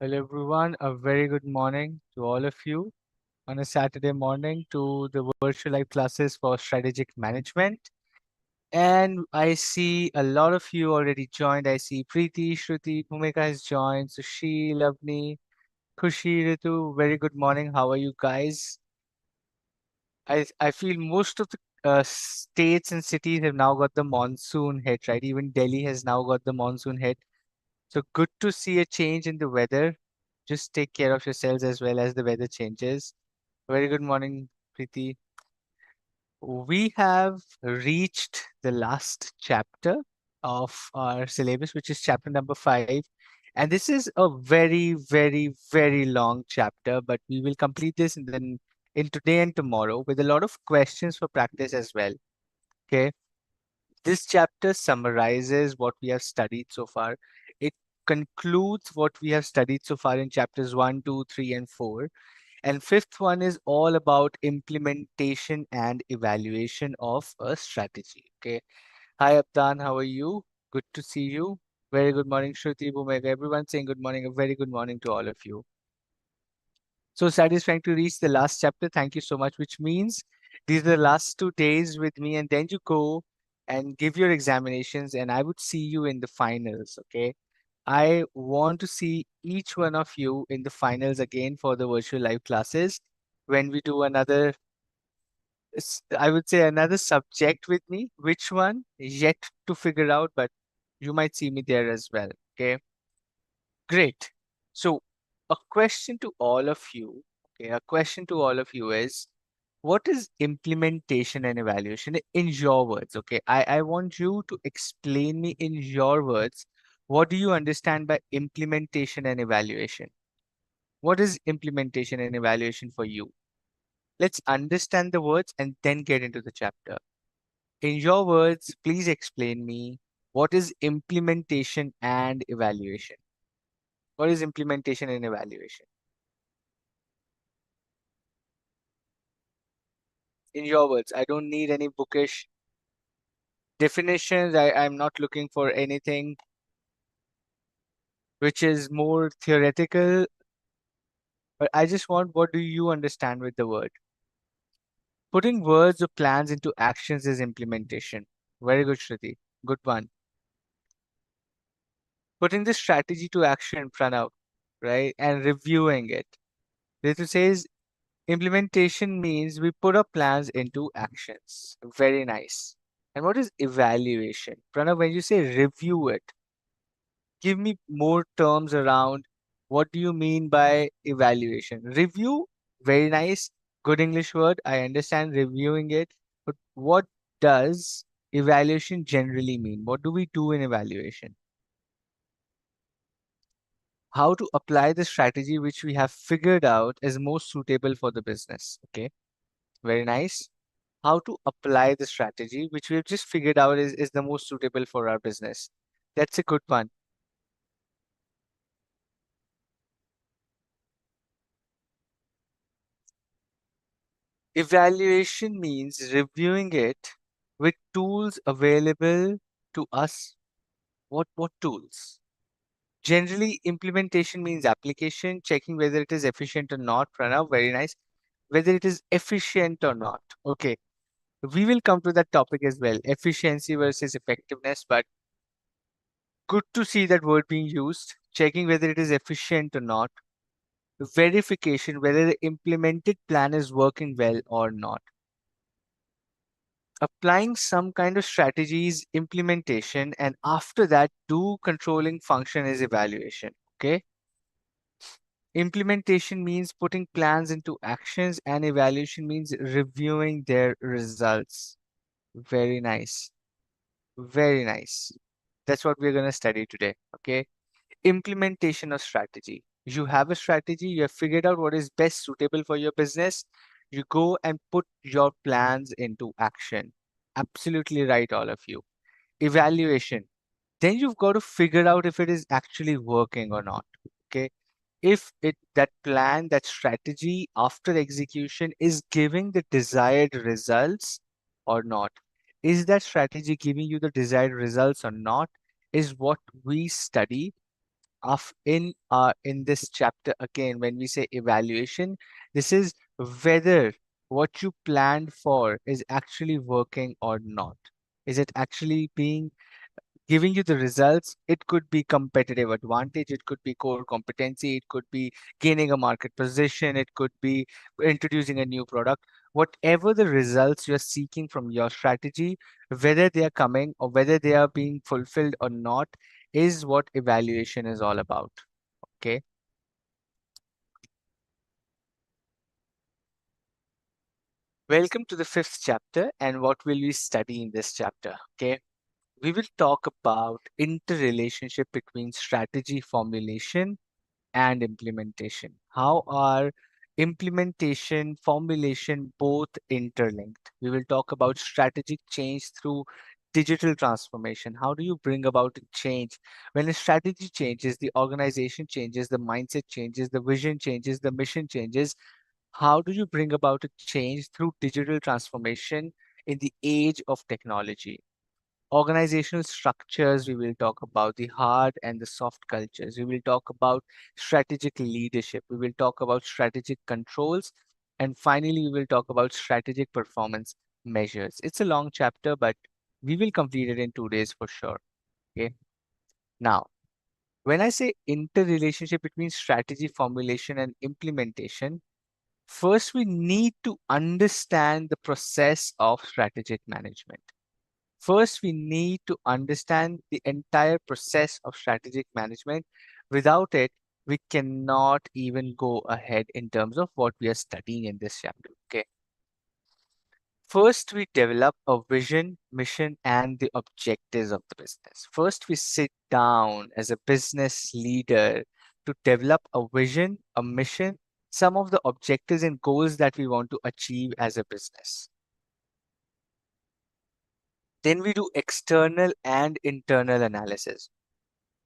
Hello, everyone. A very good morning to all of you on a Saturday morning to the virtual live classes for strategic management. And I see a lot of you already joined. I see Preeti, Shruti, Bhumika has joined, Sushi, Lavni, Khushi, Ritu. Very good morning. How are you guys? I feel most of the states and cities have now got the monsoon hit, right? Even Delhi has now got the monsoon hit. So good to see a change in the weather. Just take care of yourselves as well as the weather changes. Very good morning, Preeti. We have reached the last chapter of our syllabus, which is chapter number 5. And this is a very, very, very long chapter, but we will complete this in today and tomorrow with a lot of questions for practice as well. Okay. This chapter summarizes what we have studied so far. It concludes what we have studied so far in chapters 1, 2, 3, and 4. And fifth one is all about implementation and evaluation of a strategy. Okay. Hi, Abdan. How are you? Good to see you. Very good morning, Shruti, Bhumika. Everyone saying good morning. A very good morning to all of you. So satisfying to reach the last chapter. Thank you so much, which means these are the last 2 days with me, and then you go and give your examinations, and I would see you in the finals. Okay. I want to see each one of you in the finals again for the virtual live classes when we do another, I would say another subject with me. Which one? Yet to figure out, but you might see me there as well. Okay. Great. So, a question to all of you, okay, a question to all of you is what is implementation and evaluation in your words? Okay, I want you to explain me in your words what do you understand by implementation and evaluation? What is implementation and evaluation for you? Let's understand the words and then get into the chapter. In your words, please explain me what is implementation and evaluation? What is implementation and evaluation? In your words, I don't need any bookish definitions. I'm not looking for anything which is more theoretical, but I just want what do you understand with the word? Putting words or plans into actions is implementation. Very good, Shruti. Good one. Putting the strategy to action, Pranav, right? And reviewing it. Ritu says implementation means we put our plans into actions. Very nice. And what is evaluation? Pranav, when you say review it, give me more terms around what do you mean by evaluation. Review, very nice, good English word. I understand reviewing it, but what does evaluation generally mean? What do we do in evaluation? How to apply the strategy which we have figured out is most suitable for the business. Okay, very nice. How to apply the strategy which we've just figured out is the most suitable for our business. That's a good one. Evaluation means reviewing it with tools available to us. What tools? Generally, implementation means application, checking whether it is efficient or not. Pranav, very nice. Whether it is efficient or not. Okay, we will come to that topic as well. Efficiency versus effectiveness, but good to see that word being used. Checking whether it is efficient or not. Verification whether the implemented plan is working well or not. Applying some kind of strategies implementation, and after that do controlling function is evaluation. Okay, implementation means putting plans into actions and evaluation means reviewing their results. Very nice, very nice. That's what we're going to study today. Okay, implementation of strategy. You have a strategy, you have figured out what is best suitable for your business, you go and put your plans into action. Absolutely right, all of you. Evaluation, then you've got to figure out if it is actually working or not. Okay, if it that plan, that strategy after execution is giving the desired results or not. Is that strategy giving you the desired results or not is what we study in this chapter again, when we say evaluation, this is whether what you planned for is actually working or not. Is it actually being giving you the results? It could be competitive advantage, it could be core competency, it could be gaining a market position, it could be introducing a new product. Whatever the results you're seeking from your strategy, whether they are coming or whether they are being fulfilled or not, is what evaluation is all about. Okay. Welcome to the fifth chapter. And what will we study in this chapter? Okay. We will talk about interrelationship between strategy formulation and implementation. How are implementation, formulation both interlinked? We will talk about strategic change through digital transformation. How do you bring about a change? When a strategy changes, the organization changes, the mindset changes, the vision changes, the mission changes. How do you bring about a change through digital transformation in the age of technology? Organizational structures, we will talk about the hard and the soft cultures. We will talk about strategic leadership. We will talk about strategic controls. And finally, we will talk about strategic performance measures. It's a long chapter, but we will complete it in 2 days for sure. Okay. Now, when I say interrelationship between strategy formulation and implementation, first we need to understand the process of strategic management. First, we need to understand the entire process of strategic management. Without it, we cannot even go ahead in terms of what we are studying in this chapter. Okay. First, we develop a vision, mission, and the objectives of the business. First, we sit down as a business leader to develop a vision, a mission, some of the objectives and goals that we want to achieve as a business. Then we do external and internal analysis.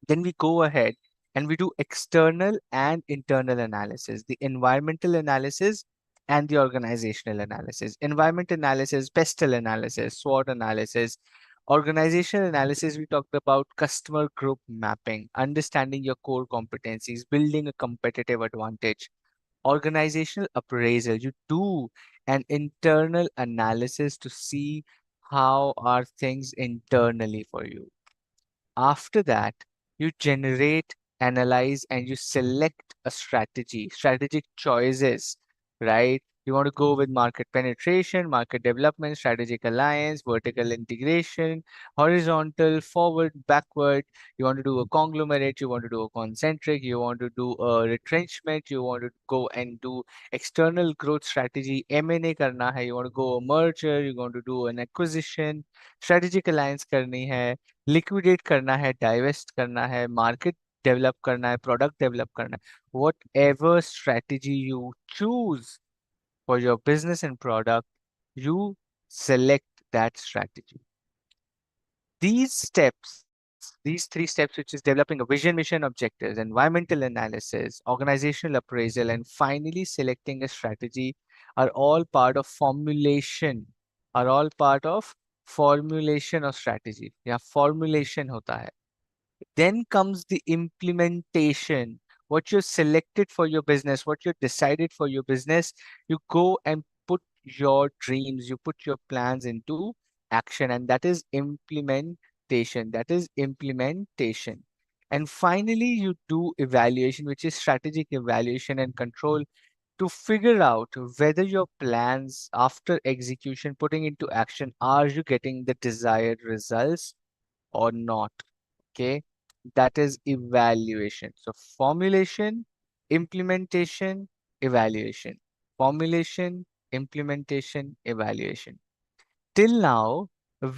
Then we go ahead and we do external and internal analysis, the environmental analysis and the organizational analysis. Environment analysis, pestle analysis, SWOT analysis. Organizational analysis, we talked about customer group mapping, understanding your core competencies, building a competitive advantage. Organizational appraisal, you do an internal analysis to see how are things internally for you. After that, you generate, analyze, and you select a strategy, strategic choices, right? You want to go with market penetration, market development, strategic alliance, vertical integration, horizontal, forward, backward. You want to do a conglomerate, you want to do a concentric, you want to do a retrenchment, you want to go and do external growth strategy, M&A karna hai, you want to go a merger, you want to do an acquisition, strategic alliance karni hai, liquidate करना है, divest करना है, market develop करना है, product develop करना है, what ever strategy you choose for your business and product, you select that strategy. These steps, these three steps, which is developing a vision, mission, objectives, environmental analysis, organizational appraisal, and finally selecting a strategy, are all part of formulation, are all part of formulation of strategy. Yeah, formulation hota hai. Then comes the implementation. What you selected for your business, what you decided for your business, you go and put your dreams, you put your plans into action, and that is implementation. That is implementation. And finally, you do evaluation, which is strategic evaluation and control, to figure out whether your plans after execution, putting into action, are you getting the desired results or not? Okay, that is evaluation. So formulation, implementation, evaluation. Formulation, implementation, evaluation. Till now,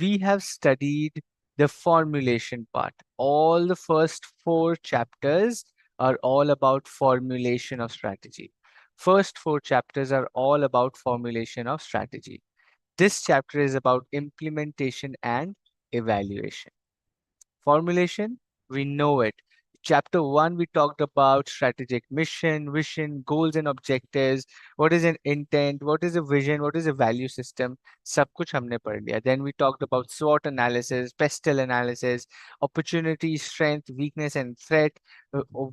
we have studied the formulation part. All the first four chapters are all about formulation of strategy. First four chapters are all about formulation of strategy. This chapter is about implementation and evaluation. Formulation, we know it. Chapter 1, we talked about strategic mission, vision, goals and objectives. What is an intent? What is a vision? What is a value system? सब कुछ हमने पढ़ लिया. Then we talked about SWOT analysis, pestle analysis, opportunity, strength, weakness and threat,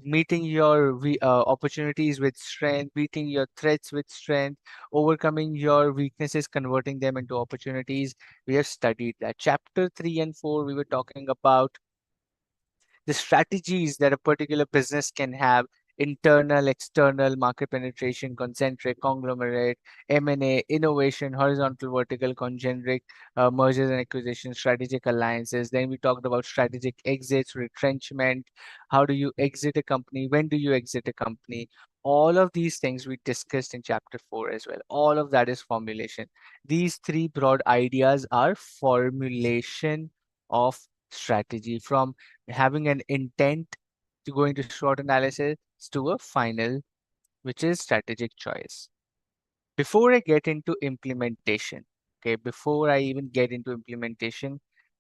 meeting your opportunities with strength, meeting your threats with strength, overcoming your weaknesses, converting them into opportunities. We have studied that. Chapter 3 and 4, we were talking about the strategies that a particular business can have: internal, external, market penetration, concentric, conglomerate, M&A, innovation, horizontal, vertical, congeneric, mergers and acquisitions, strategic alliances. Then we talked about strategic exits, retrenchment. How do you exit a company? When do you exit a company? All of these things we discussed in chapter 4 as well. All of that is formulation. These three broad ideas are formulation of strategy, from having an intent to go into SWOT analysis to a final, which is strategic choice. Before I get into implementation, okay, before I even get into implementation,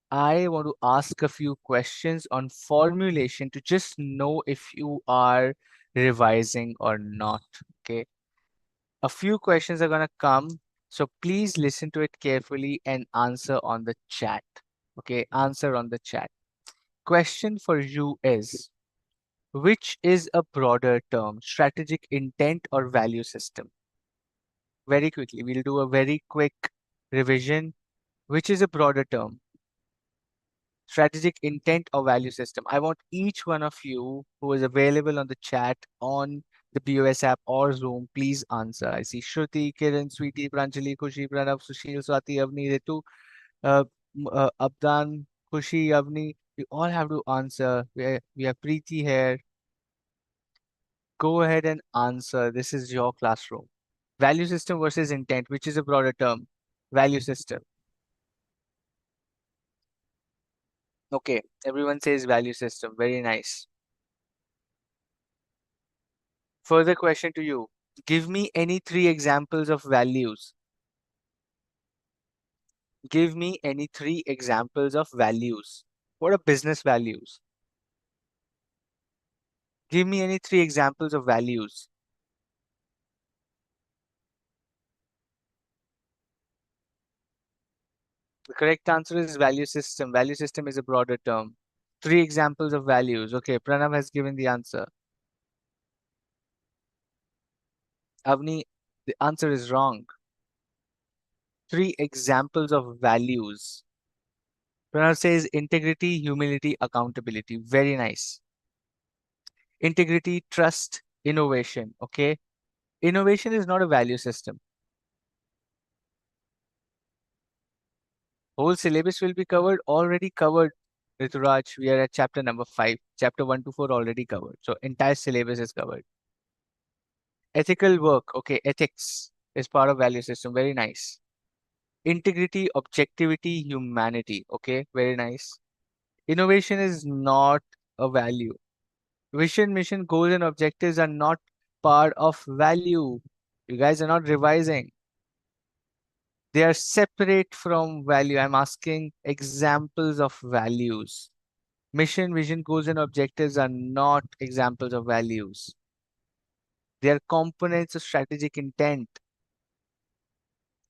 I want to ask a few questions on formulation to just know if you are revising or not. Okay, a few questions are going to come, so please listen to it carefully and answer on the chat. Okay, answer on the chat. Question for you is: which is a broader term, strategic intent or value system? Very quickly, we'll do a very quick revision. Which is a broader term, strategic intent or value system? I want each one of you who is available on the chat, on the BOS app or Zoom, please answer. I see Shruti, Kiran, Sweetie, Pranjali, Kushi, Pranav, Sushil, Swati, Avni, Ritu, Abdan, Kushi, Avni. You all have to answer. We have Preeti here. Go ahead and answer. This is your classroom. Value system versus intent, which is a broader term? Value system. Okay, everyone says value system. Very nice. Further question to you. Give me any three examples of values. Give me any three examples of values. What are business values? Give me any three examples of values. The correct answer is value system. Value system is a broader term. Three examples of values. Okay, Pranav has given the answer. Avni, the answer is wrong. Three examples of values. Pranav says integrity, humility, accountability. Very nice. Integrity, trust, innovation. Okay. Innovation is not a value system. Whole syllabus will be covered, already covered. Rituraj, we are at chapter number 5. Chapter 1 to 4 already covered. So entire syllabus is covered. Ethical work. Okay. Ethics is part of value system. Very nice. Integrity, objectivity, humanity. Okay. Very nice. Innovation is not a value. Vision, mission, goals, and objectives are not part of value. You guys are not revising. They are separate from value. I'm asking examples of values. Mission, vision, goals, and objectives are not examples of values. They are components of strategic intent.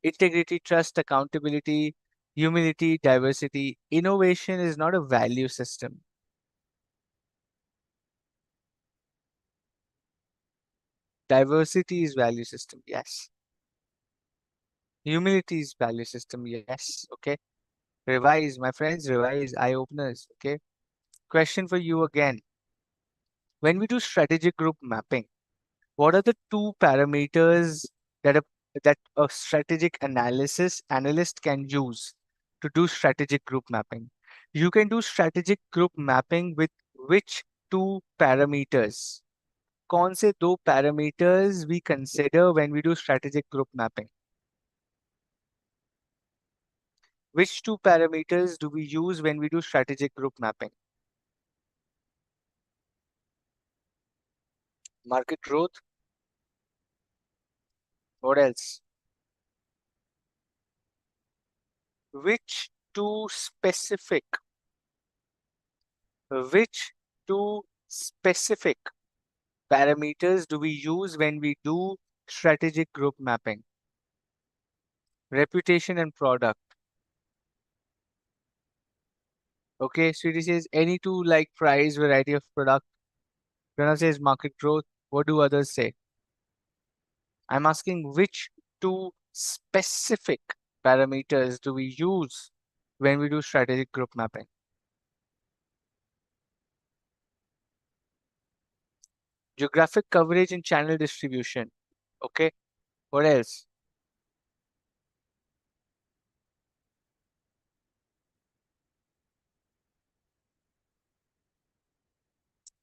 Integrity, trust, accountability, humility, diversity. Innovation is not a value system. Diversity is value system. Yes. Humility is value system. Yes. Okay. Revise, my friends, revise, eye openers. Okay. Question for you again. When we do strategic group mapping, what are the two parameters that a strategic analysis analyst can use to do strategic group mapping? You can do strategic group mapping with which two parameters? कौन से दो parameters we consider when we do strategic group mapping? Which two parameters do we use when we do strategic group mapping? Market growth. What else? Which two specific? Which two specific parameters do we use when we do strategic group mapping? Reputation and product. Okay, Sweetie says any two like price, variety of product. Pranav says market growth. What do others say? I'm asking which two specific parameters do we use when we do strategic group mapping? Geographic coverage and channel distribution. Okay, what else?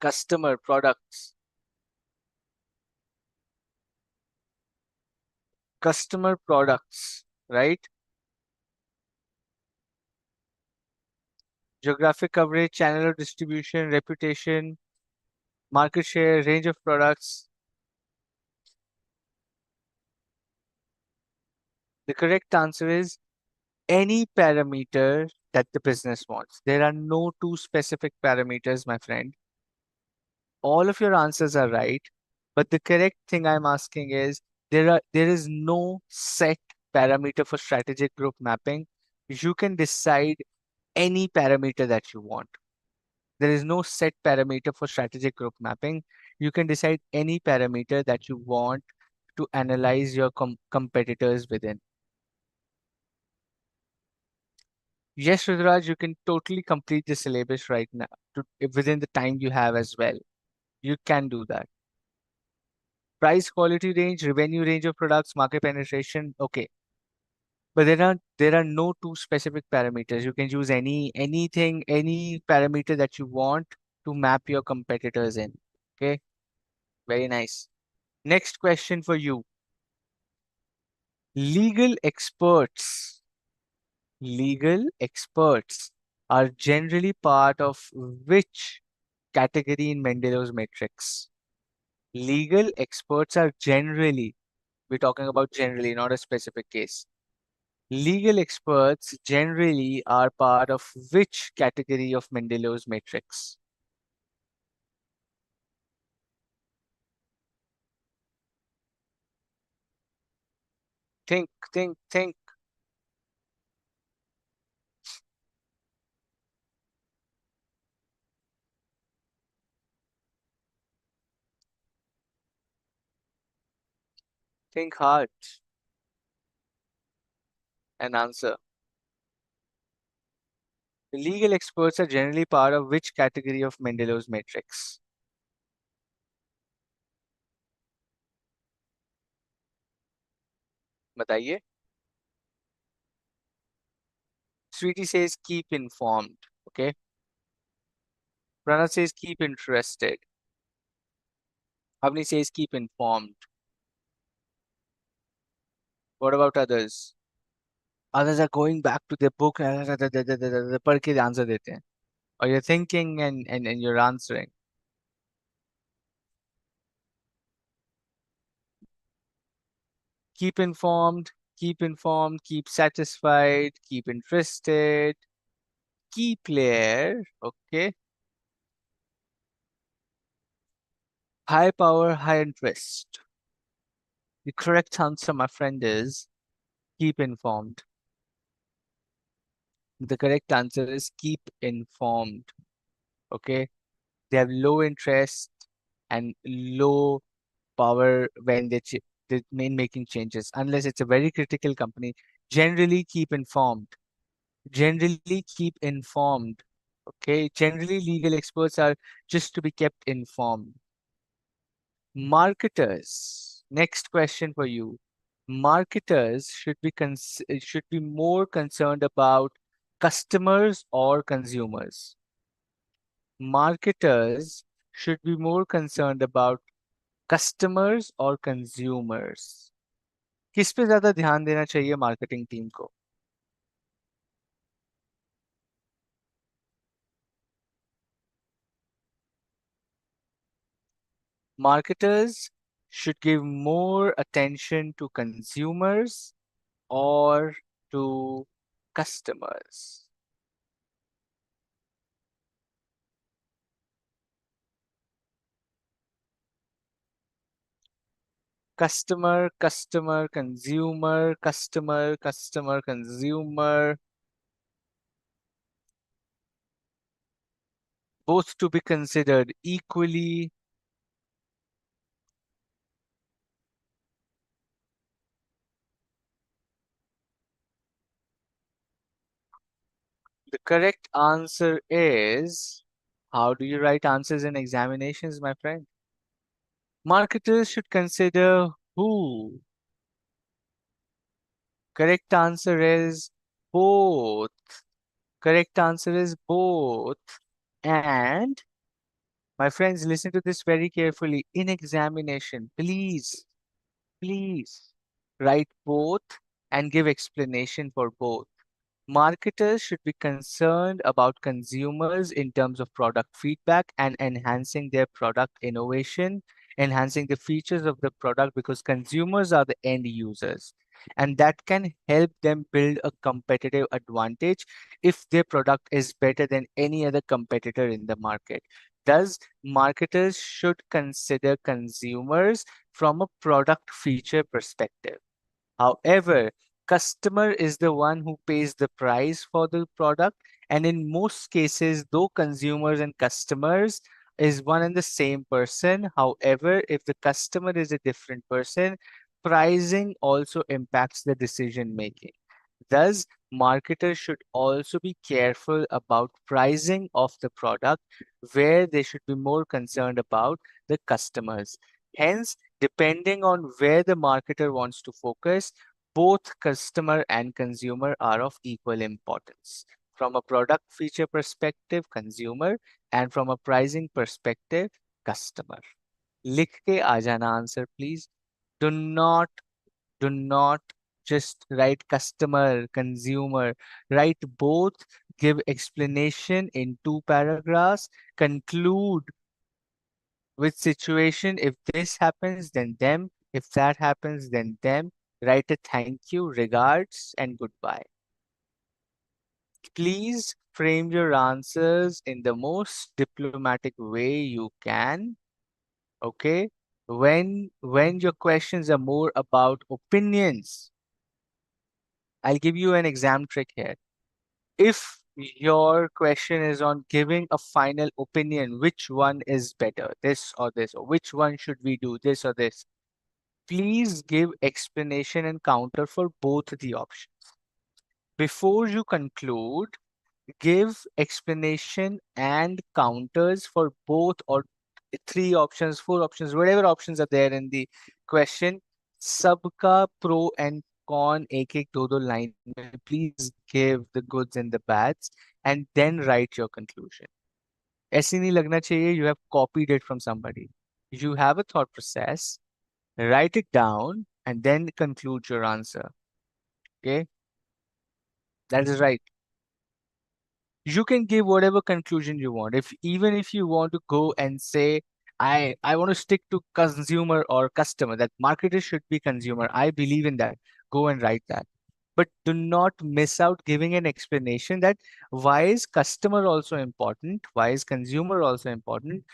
Customer products. Customer products, right? Geographic coverage, channel of distribution, reputation, market share, range of products. The correct answer is any parameter that the business wants. There are no two specific parameters, my friend. All of your answers are right, but the correct thing I'm asking is there is no set parameter for strategic group mapping. You can decide any parameter that you want. There is no set parameter for strategic group mapping. You can decide any parameter that you want to analyze your competitors within. Yes, Rudraj, you can totally complete the syllabus right now within the time you have as well. You can do that. Price, quality range, revenue range of products, market penetration. Okay, but there are no two specific parameters. You can use anything, any parameter that you want to map your competitors in. Okay, very nice. Next question for you. Legal experts, legal experts are generally part of which category in Mendelow's matrix? Legal experts are generally, we're talking about generally, not a specific case. Legal experts generally are part of which category of Mendelow's matrix? Think, think, think, think hard and answer. The legal experts are generally part of which category of Mendelow's matrix? बताइए. Sweetie says keep informed. Okay. Pranav says keep interested. Avni says keep informed. What about others? Others are going back to their book पढ़ के answer देते हैं. Or you're thinking and you're answering. Keep informed, keep satisfied, keep interested, key player. Okay. High power, high interest. The correct answer, my friend, is keep informed. The correct answer is keep informed. Okay. They have low interest and low power when they mean making changes, unless it's a very critical company. Generally, keep informed. Generally, keep informed. Okay. Generally, legal experts are just to be kept informed. Marketers. Next question for you. Marketers should be more concerned about customers or consumers. Marketers should be more concerned about customers or consumers. किस पे ज्यादा ध्यान देना चाहिए marketing team को? Marketers should give more attention to consumers or to customers. Customer, customer, consumer, customer, customer, consumer, both to be considered equally. The correct answer is, how do you write answers in examinations, my friend? Marketers should consider who? Correct answer is both. Correct answer is both. And my friends, listen to this very carefully. In examination, please write both and give explanation for both. Marketers should be concerned about consumers in terms of product feedback and enhancing their product innovation, enhancing the features of the product because consumers are the end users. And that can help them build a competitive advantage if their product is better than any other competitor in the market. Thus, marketers should consider consumers from a product feature perspective. However, customer is the one who pays the price for the product. And in most cases, though consumers and customers is one and the same person, however, if the customer is a different person, pricing also impacts the decision making. Thus, marketers should also be careful about pricing of the product where they should be more concerned about the customers. Hence, depending on where the marketer wants to focus, both customer and consumer are of equal importance. From a product feature perspective, consumer, and from a pricing perspective, customer. लिख के आ जाना answer, please. Do not do not just write customer, consumer. Write both, give explanation in two paragraphs, conclude with situation. If this happens, then them. If that happens, then them. Write a thank you, regards, and goodbye. Please frame your answers in the most diplomatic way you can. Okay? When your questions are more about opinions, I'll give you an exam trick here. If your question is on giving a final opinion, which one is better, this or this, or which one should we do, this or this, please give explanation and counter for both the options. Before you conclude, give explanation and counters for both or three options, four options, whatever options are there in the question. सबका pro and con एक एक दो दो line में please give the goods and the bads and then write your conclusion. ऐसे नहीं लगना चाहिए you have copied it from somebody. You have a thought process, write it down and then conclude your answer. Okay, that is right. You can give whatever conclusion you want. If even if you want to go and say, I want to stick to consumer or customer, that marketer should be consumer. I believe in that. Go and write that. But do not miss out giving an explanation that why is customer also important? Why is consumer also important?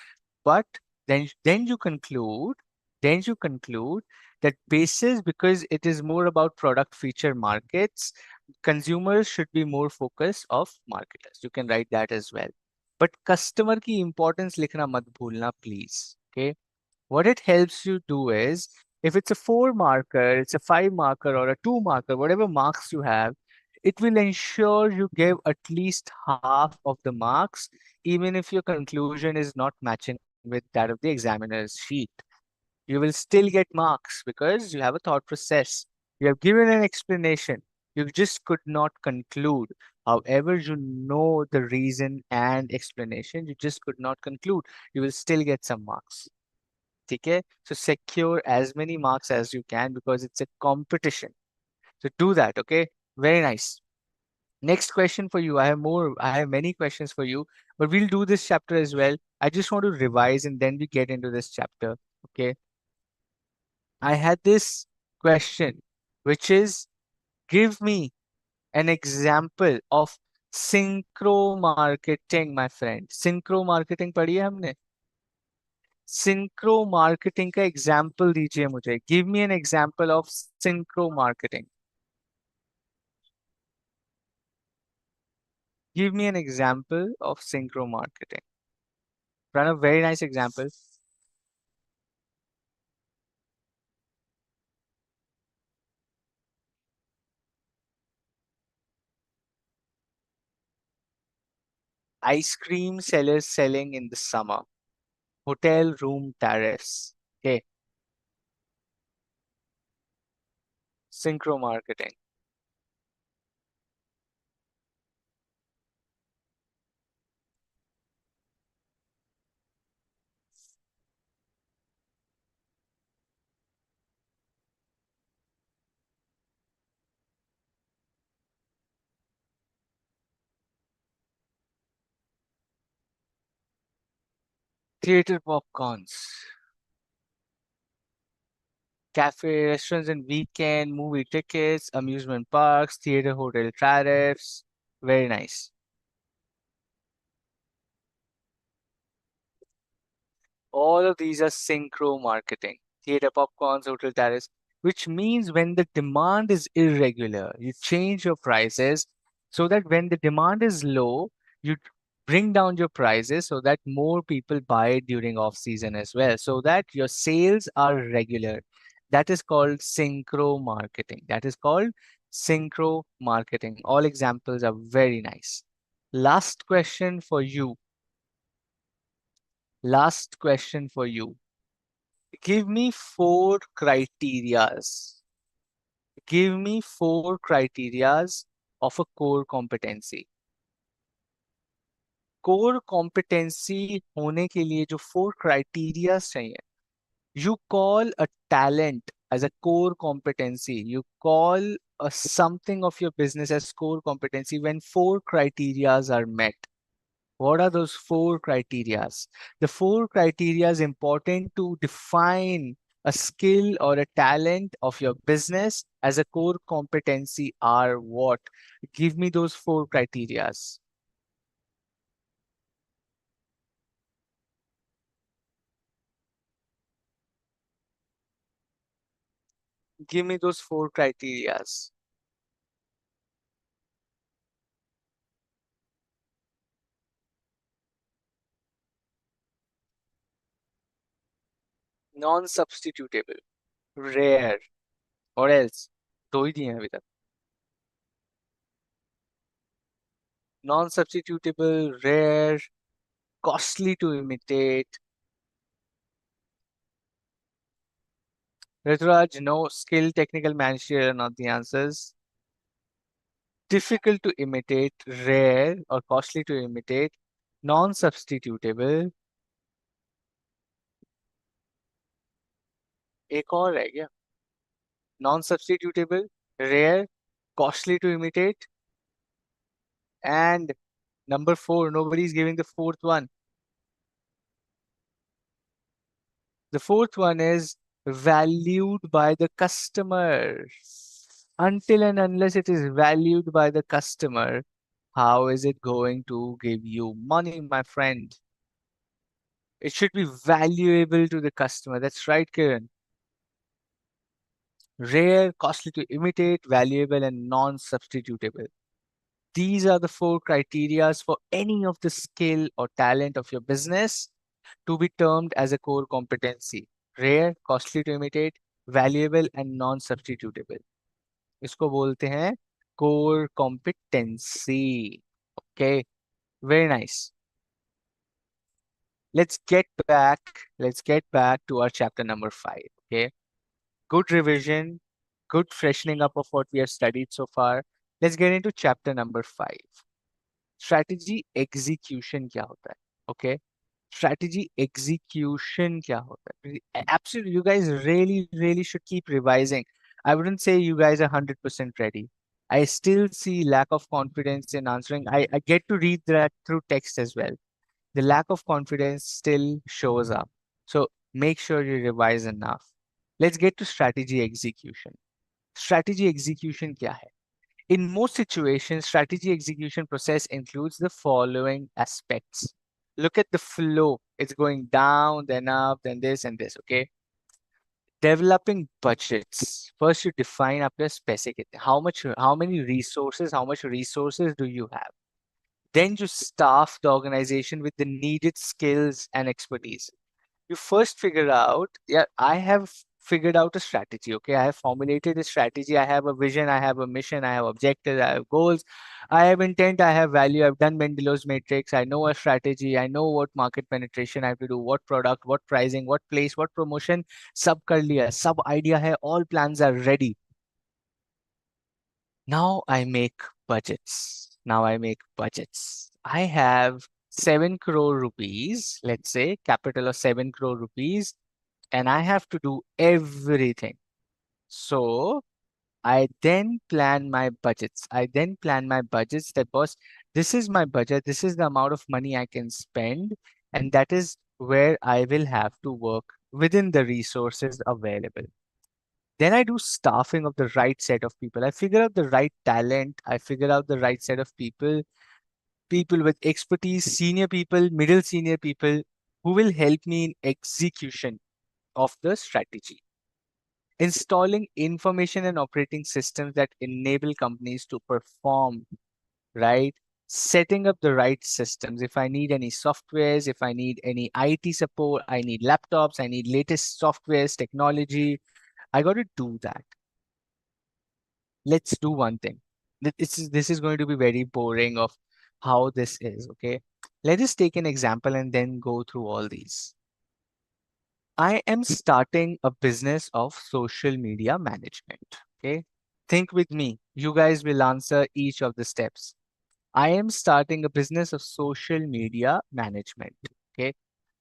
But then you conclude that basis because it is more about product feature markets, consumers should be more focus of marketers. You can write that as well. But customer की importance लिखना मत भूलना please. Okay. What it helps you do is if it's a 4 marker, it's a 5 marker or a 2 marker, whatever marks you have, it will ensure you give at least half of the marks, even if your conclusion is not matching with that of the examiner's sheet. You will still get marks because you have a thought process. You have given an explanation. You just could not conclude. However, you know the reason and explanation. You just could not conclude. You will still get some marks. Okay? So secure as many marks as you can because it's a competition. So do that. Okay? Very nice. Next question for you. I have many questions for you, but we'll do this chapter as well. I just want to revise and then we get into this chapter. Okay. I had this question, which is give me an example of synchro marketing, my friend. Synchro marketing पढ़ी है हमने? Synchro marketing का example दीजिए मुझे. Give me an example of synchro marketing. Give me an example of synchro marketing. Pranav, very nice example. Ice cream sellers selling in the summer. Hotel room tariffs. Okay, synchro marketing. Theater popcorns. Cafe, restaurants and weekend, movie tickets, amusement parks, theater, hotel tariffs. Very nice. All of these are synchro marketing. Theater popcorns, hotel tariffs, which means when the demand is irregular, you change your prices so that when the demand is low, you bring down your prices so that more people buy it during off season as well, so that your sales are regular. That is called synchro marketing. That is called synchro marketing. All examples are very nice. Last question for you. Last question for you. Give me four criterias. Give me four criterias of a core competency. Core competency होने के लिए जो four criterias चाहिए. You call a talent as a core competency. You call a something of your business as core competency when four criterias are met. What are those four criterias? The four criteria is important to define a skill or a talent of your business as a core competency are what? Give me those four criterias. Give me those four criterias. Non-substitutable, rare, or else. दो ही दिए हैं अभी तक. Non-substitutable, rare, costly to imitate. Rituraj, no, skill, technical, managerial are not the answers. Difficult to imitate, rare or costly to imitate, non-substitutable. एक और रह गया. Non-substitutable, rare, costly to imitate, and number four, nobody is giving the fourth one. The fourth one is valued by the customer. Until and unless it is valued by the customer, how is it going to give you money, my friend? It should be valuable to the customer. That's right, Kiran. Rare, costly to imitate, valuable, and non-substitutable. These are the four criterias for any of the skill or talent of your business to be termed as a core competency. Rare, costly to imitate, valuable, and non-substitutable. इसको बोलते हैं core competency. Okay, very nice. Let's get back. Let's get back to our chapter number 5. Okay, good revision, good freshening up of what we have studied so far. Let's get into chapter number 5. Strategy execution क्या होता है? Okay. Strategy execution क्या होता है? Absolutely, you guys really should keep revising. I wouldn't say you guys are 100% ready. I still see lack of confidence in answering. I get to read that through text as well. The lack of confidence still shows up. So make sure you revise enough. Let's get to strategy execution. Strategy execution क्या है? In most situations, strategy execution process includes the following aspects. Look at the flow. It's going down, then up, then this and this. Okay. Developing budgets. First, you define up your specific how many resources, how much resources do you have? Then you staff the organization with the needed skills and expertise. You first figure out, yeah, I have figured out a strategy. Okay, I have formulated a strategy. I have a vision, I have a mission, I have objectives, I have goals, I have intent, I have value. I've done Mendelow's matrix. I know a strategy. I know what market penetration I have to do, what product, what pricing, what place, what promotion. Sub कर लिया, sub idea hai, all plans are ready. Now I make budgets. I have 7 crore rupees, let's say capital of 7 crore rupees, and I have to do everything. So I then plan my budgets. That was, this is my budget, this is the amount of money I can spend, and that is where I will have to work within the resources available. Then I do staffing of the right set of people. I figure out the right talent. I figure out the right set of people, people with expertise, senior people, middle senior people who will help me in execution of the strategy. Installing information and operating systems that enable companies to perform, right? Setting up the right systems. If I need any softwares, if I need any IT support, I need laptops, I need latest softwares, technology, I got to do that. Let's do one thing. This is going to be very boring of how this is, okay? Let us take an example and then go through all these. I am starting a business of social media management. Okay. Think with me. You guys will answer each of the steps. I am starting a business of social media management. Okay.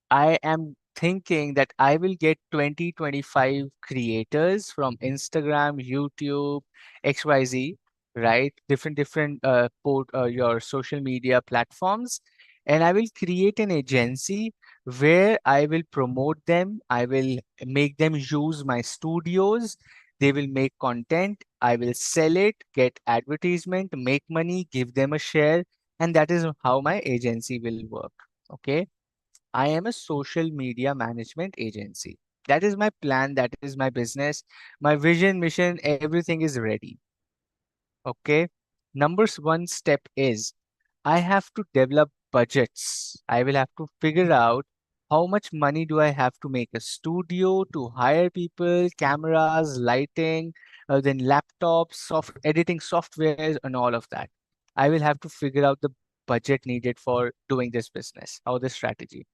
I am thinking that I will get 20, 25 creators from Instagram, YouTube, XYZ, right? Different your social media platforms. And I will create an agency where I will promote them. I will make them use my studios. They will make content. I will sell it, get advertisement, make money, give them a share. And that is how my agency will work. Okay. I am a social media management agency. That is my plan. That is my business. My vision, mission, everything is ready. Okay. Numbers one step is I have to develop budgets. I will have to figure out how much money do I have to make a studio, to hire people, cameras, lighting, then laptops, editing softwares, and all of that. I will have to figure out the budget needed for doing this business, how the strategy.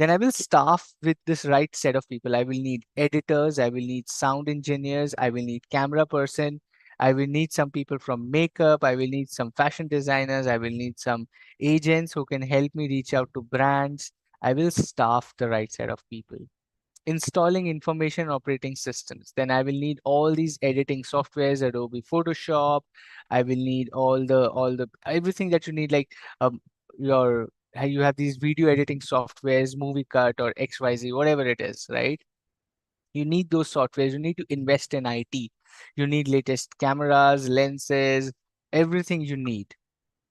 Then I will staff with this right set of people. I will need editors, I will need sound engineers, I will need camera person, I will need some people from makeup, I will need some fashion designers, I will need some agents who can help me reach out to brands. I will staff the right set of people. Installing information operating systems. Then I will need all these editing softwares, Adobe Photoshop. I will need all the everything that you need, like your you have these video editing softwares, movie cut or XYZ, whatever it is, right? You need those softwares. You need to invest in IT. You need latest cameras, lenses, everything you need.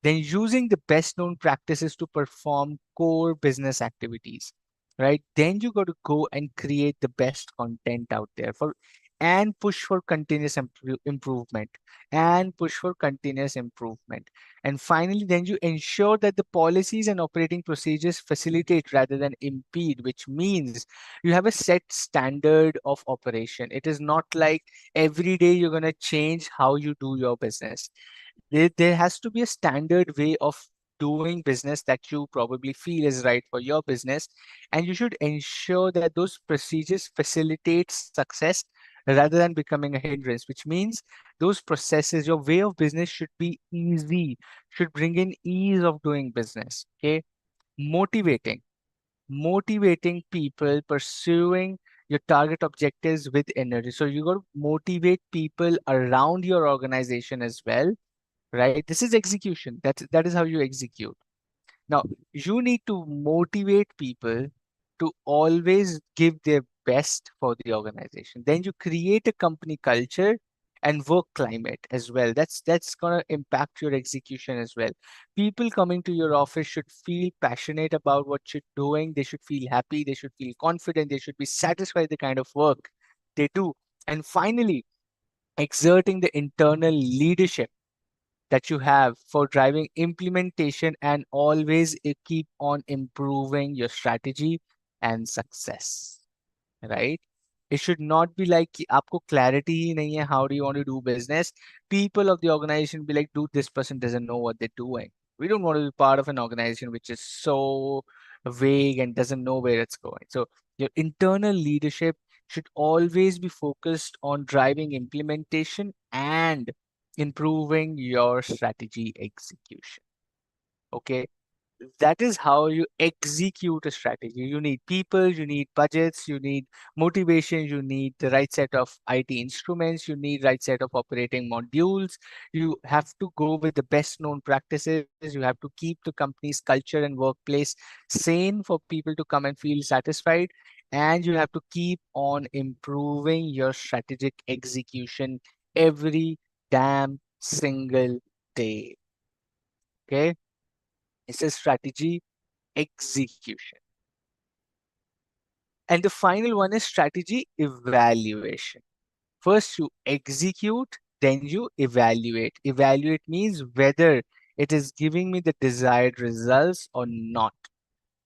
Then using the best known practices to perform core business activities, right? Then you got to go and create the best content out there for and push for continuous improvement and push for continuous improvement. And finally, then you ensure that the policies and operating procedures facilitate rather than impede, which means you have a set standard of operation. It is not like every day you're going to change how you do your business. There has to be a standard way of doing business that you probably feel is right for your business, and you should ensure that those procedures facilitate success rather than becoming a hindrance, which means those processes, your way of business should be easy, should bring in ease of doing business. Okay. Motivating motivating people pursuing your target objectives with energy. So you got to motivate people around your organization as well, right? This is execution. That is how you execute. Now, you need to motivate people to always give their best for the organization. Then you create a company culture and work climate as well. That's going to impact your execution as well. People coming to your office should feel passionate about what you're doing. They should feel happy, they should feel confident, they should be satisfied with the kind of work they do. And finally, exerting the internal leadership that you have for driving implementation, and always keep on improving your strategy and success, right? It should not be like कि आपको clarity ही नहीं है, how do you want to do business. People of the organization be like, dude, this person doesn't know what they're doing. We don't want to be part of an organization which is so vague and doesn't know where it's going. So your internal leadership should always be focused on driving implementation and improving your strategy execution. Okay, that is how you execute a strategy. You need people, you need budgets, you need motivation, you need the right set of IT instruments, you need right set of operating modules. You have to go with the best known practices. You have to keep the company's culture and workplace sane for people to come and feel satisfied. And you have to keep on improving your strategic execution every damn single day. Okay. It's a strategy execution. And the final one is strategy evaluation. First, you execute, then you evaluate. Evaluate means whether it is giving me the desired results or not.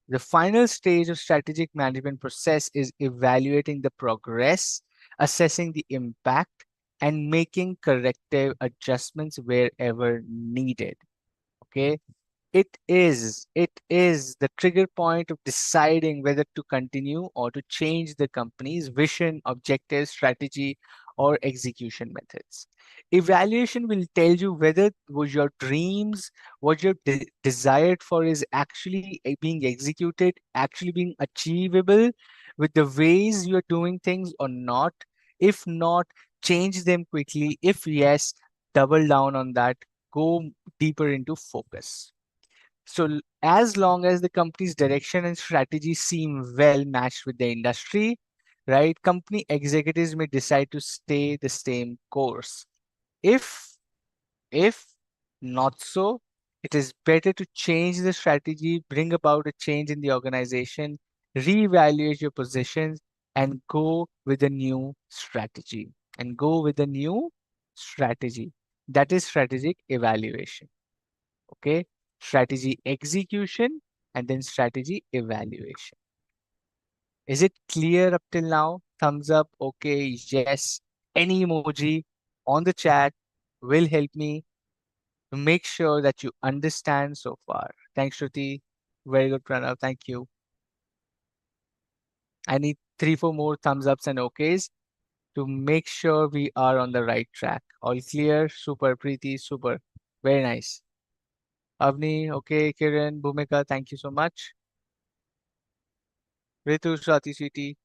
The final stage of strategic management process is evaluating the progress, assessing the impact, and making corrective adjustments wherever needed. Okay, it is the trigger point of deciding whether to continue or to change the company's vision, objectives, strategy, or execution methods. Evaluation will tell you whether was your dreams, what your desired for is actually being executed, actually being achievable with the ways you are doing things or not. If not, change them quickly. If yes, double down on that, go deeper into focus. So, as long as the company's direction and strategy seem well matched with the industry, right, company executives may decide to stay the same course. If if not so, it is better to change the strategy, bring about a change in the organization, reevaluate your positions, and go with a new strategy. And go with a new strategy. That is strategic evaluation. Okay, strategy execution and then strategy evaluation. Is it clear up till now? Thumbs up, okay, yes. Any emoji on the chat will help me to make sure that you understand so far. Thanks, Shruti. Very good, Pranav. Thank you. I need 3, 4 more thumbs ups and okays to make sure we are on the right track. All clear? Super, Preeti, super. Very nice. Avni, okay, Kiran, Bhumika, thank you so much. Ritu, Swati, Sweetie,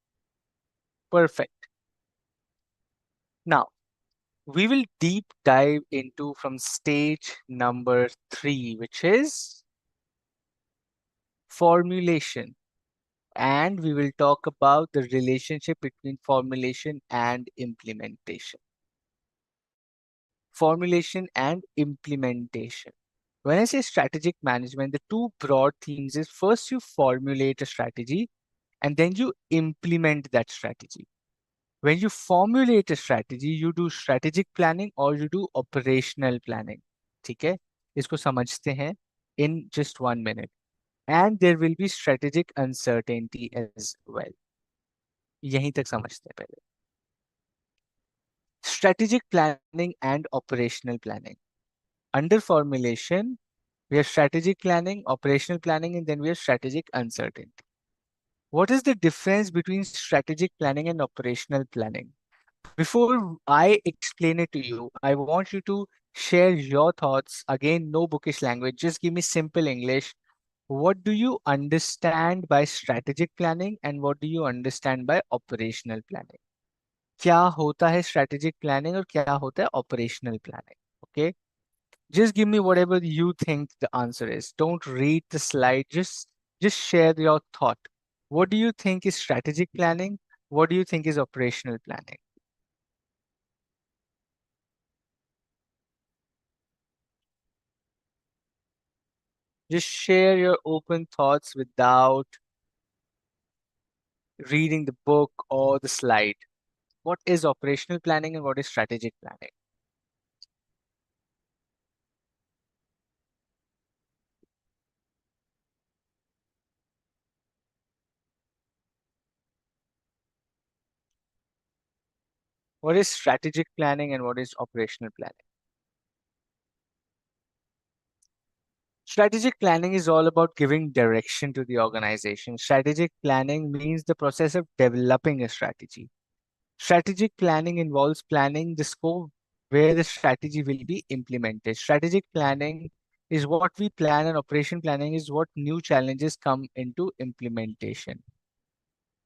perfect. Now, we will deep dive into from stage number 3, which is formulation. And we will talk about the relationship between formulation and implementation. Formulation and implementation. When I say strategic management, the two broad themes is first you formulate a strategy and then you implement that strategy. When you formulate a strategy, you do strategic planning or you do operational planning. ठीक है, इसको समझते हैं in just 1 minute. And there will be strategic uncertainty as well. यहीं तक समझते हैं पहले. Strategic planning and operational planning. Under formulation, we have strategic planning, operational planning, and then we have strategic uncertainty. What is the difference between strategic planning and operational planning? Before I explain it to you, I want you to share your thoughts. Again, no bookish language, just give me simple English. What do you understand by strategic planning and what do you understand by operational planning? क्या होता है strategic planning और क्या होता है operational planning? Okay, just give me whatever you think the answer is. Don't read the slide, just share your thought. What do you think is strategic planning? What do you think is operational planning? Just share your open thoughts without reading the book or the slide. What is operational planning and what is strategic planning? What is strategic planning and what is operational planning? Strategic planning is all about giving direction to the organization. Strategic planning means the process of developing a strategy. Strategic planning involves planning the scope where the strategy will be implemented. Strategic planning is what we plan, and operation planning is what new challenges come into implementation.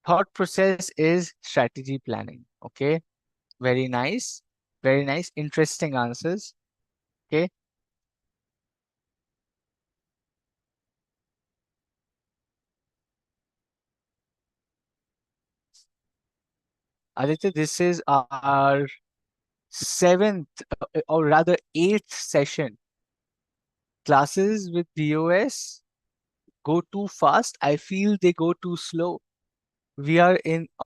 Thought process is strategy planning. Okay, very nice, very nice, interesting answers. Okay, Aditya, this is our seventh, or rather eighth session. Classes with BOS go too fast. I feel they go too slow. We are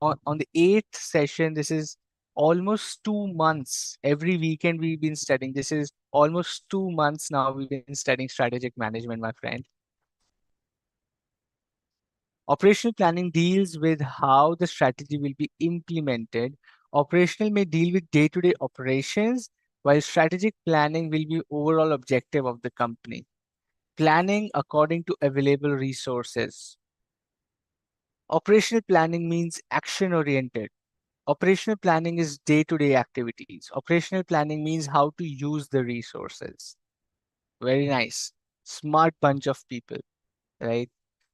on the eighth session. This is almost 2 months. Every weekend we've been studying. This is almost 2 months now. We've been studying strategic management, my friend. Operational planning deals with how the strategy will be implemented. Operational may deal with day-to-day operations, while strategic planning will be overall objective of the company. Planning according to available resources. Operational planning means action oriented. Operational planning is day-to-day activities. Operational planning means how to use the resources. Very nice. Smart bunch of people, right?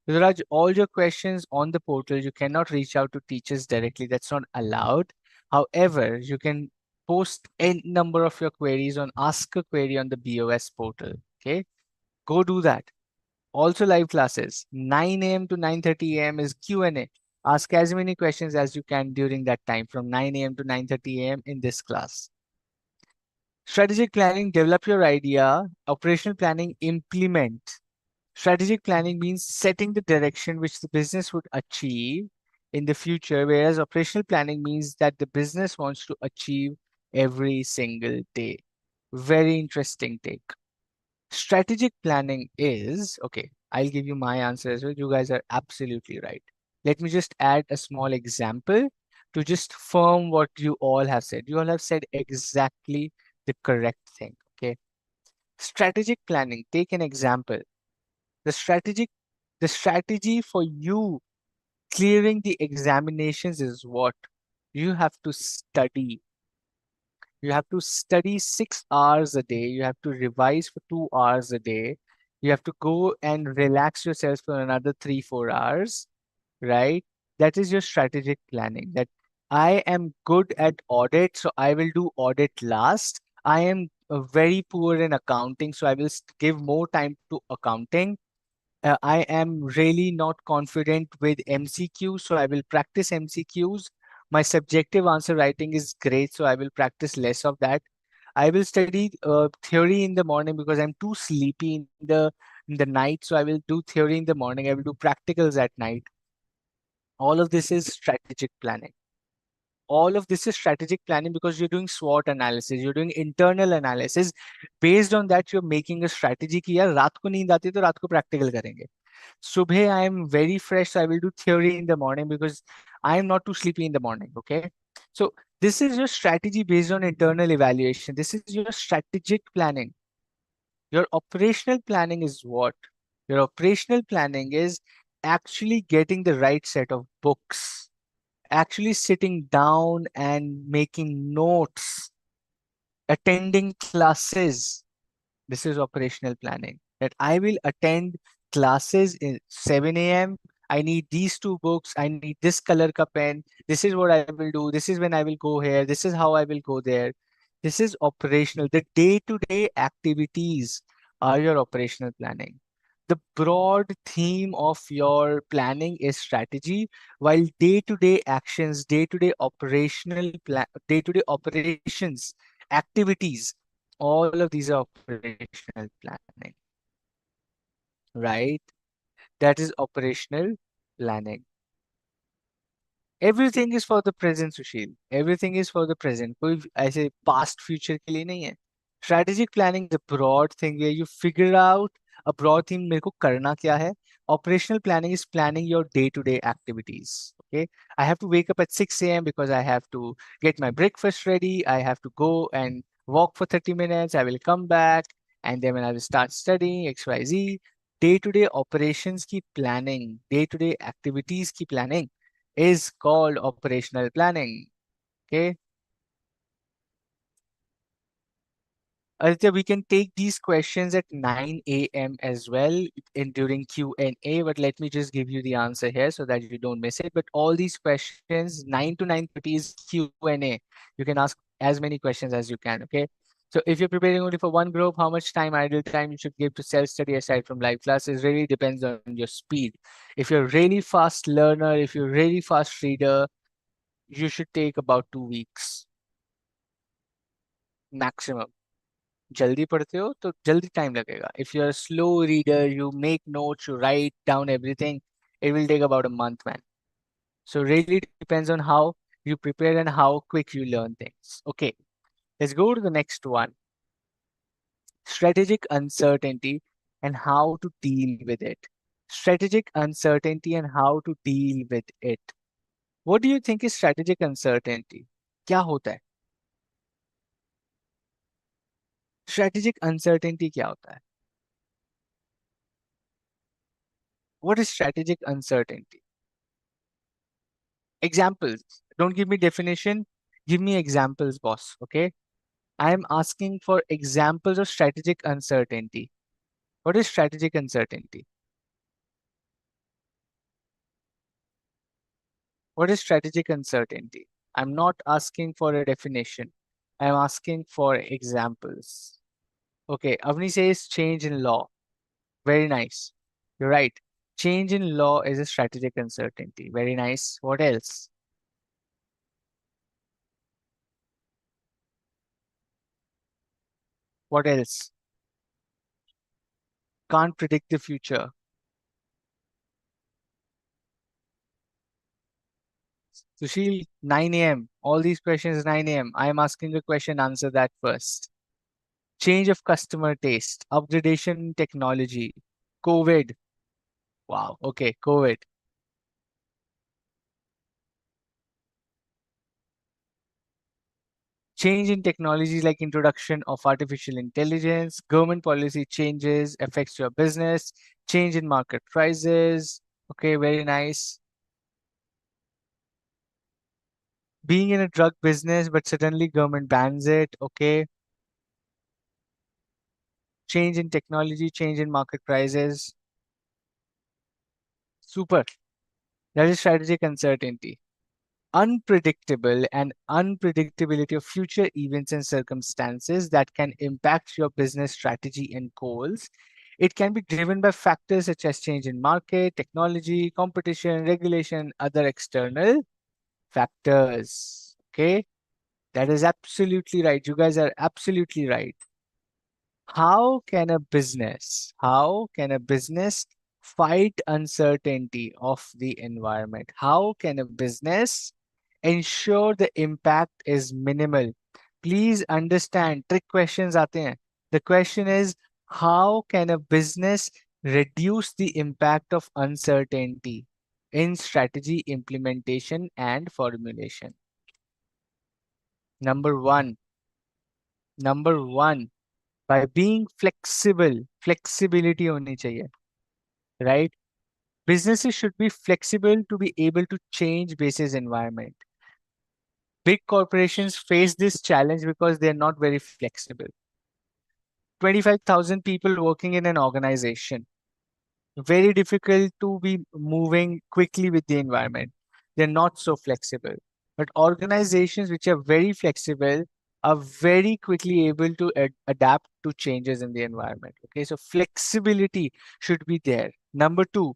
Raj, all your questions on the portal, you cannot reach out to teachers directly. That's not allowed. However, you can post a number of your queries on Ask a Query on the BOS portal. Okay, go do that. Also live classes, 9 a.m. to 9:30 a.m. is Q&A. Ask as many questions as you can during that time from 9 a.m. to 9:30 a.m. in this class. Strategic planning, develop your idea. Operational planning, implement. Strategic planning means setting the direction which the business would achieve in the future, whereas operational planning means that the business wants to achieve every single day. Very interesting take. Strategic planning is, okay, I'll give you my answer as well. You guys are absolutely right. Let me just add a small example to just firm what you all have said. You all have said exactly the correct thing. Okay. Strategic planning, take an example. The strategic the strategy for you clearing the examinations is what? You have to study. You have to study 6 hours a day. You have to revise for 2 hours a day. You have to go and relax yourself for another 3, 4 hours, right? That is your strategic planning. That I am good at audit, so I will do audit last. I am very poor in accounting, so I will give more time to accounting. I am really not confident with MCQ, so I will practice MCQs. My subjective answer writing is great, so I will practice less of that. I will study theory in the morning because I'm too sleepy in the night, so I will do theory in the morning. I will do practicals at night. All of this is strategic planning. All of this is strategic planning because you're doing SWOT analysis, you're doing internal analysis. Based on that, you're making a strategy कि यार रात को नींद आती है तो रात को practical करेंगे. Subhe, I am very fresh, so I will do theory in the morning because I am not too sleepy in the morning. Okay. So this is your strategy based on internal evaluation. This is your strategic planning. Your operational planning is what? Your operational planning is actually getting the right set of books, actually sitting down and making notes, attending classes. This is operational planning. That I will attend classes in 7 a.m. I need these two books. I need this color ka pen. This is what I will do. This is when I will go here. This is how I will go there. This is operational. The day-to-day activities are your operational planning. The broad theme of your planning is strategy, while day-to-day actions, day-to-day operational plan, day-to-day operations, activities, all of these are operational planning. right? That is operational planning. Everything is for the present, Sushil. Everything is for the present. कोई ऐसे past future के लिए नहीं है. Strategic planning is a broad thing where you figure out a broad thing मेरे को करना क्या है. Operational planning is planning your day-to-day activities. Okay, I have to wake up at 6 a.m. because I have to get my breakfast ready. I have to go and walk for 30 minutes. I will come back and then when I will start studying XYZ. Day-to-day operations की planning, day-to-day activities की planning is called operational planning. Okay. Aditya, we can take these questions at 9 a.m. as well in during Q&A, but let me just give you the answer here so that you don't miss it. But all these questions, 9 to 9:30 is Q&A. You can ask as many questions as you can, okay? So if you're preparing only for one group, how much time, idle time you should give to self-study aside from live classes really depends on your speed. If you're really fast learner, if you're really fast reader, you should take about 2 weeks maximum. जल्दी पढ़ते हो तो जल्दी time लगेगा. If you're a slow reader, you make notes, you write down everything, it will take about a month, man. So really depends on how you prepare and how quick you learn things. Okay, let's go to the next one. Strategic uncertainty and how to deal with it. Strategic uncertainty and how to deal with it. What do you think is strategic uncertainty? क्या होता है? Strategic uncertainty क्या होता है? What is strategic uncertainty? Examples. Don't give me definition. Give me examples, boss. Okay. I am asking for examples of strategic uncertainty. What is strategic uncertainty? What is strategic uncertainty? I'm not asking for a definition. I'm asking for examples. Okay. Avni says change in law. Very nice. You're right. Change in law is a strategic uncertainty. Very nice. What else? What else? Can't predict the future. Sushil, 9 a.m. All these questions 9 a.m. I am asking a question, answer that first. Change of customer taste, upgradation in technology, COVID. Wow, okay, COVID. Change in technologies like introduction of artificial intelligence, government policy changes affects your business, change in market prices. Okay, very nice. Being in a drug business, but suddenly government bans it. Okay. Change in technology, change in market prices. Super. That is strategic uncertainty. Unpredictable and unpredictability of future events and circumstances that can impact your business strategy and goals. It can be driven by factors such as change in market, technology, competition, regulation, other external factors. Okay, that is absolutely right. You guys are absolutely right. How can a business fight uncertainty of the environment? How can a business ensure the impact is minimal? Please understand, trick questions आते हैं. The question is, how can a business reduce the impact of uncertainty in strategy implementation and formulation? Number one, number one, by being flexible. Flexibility होनी चाहिए, right? Businesses should be flexible to be able to change basis environment. Big corporations face this challenge because they're not very flexible. 25,000 people working in an organization. Very difficult to be moving quickly with the environment. They're not so flexible. But organizations which are very flexible are very quickly able to adapt to changes in the environment. Okay, so flexibility should be there. Number two,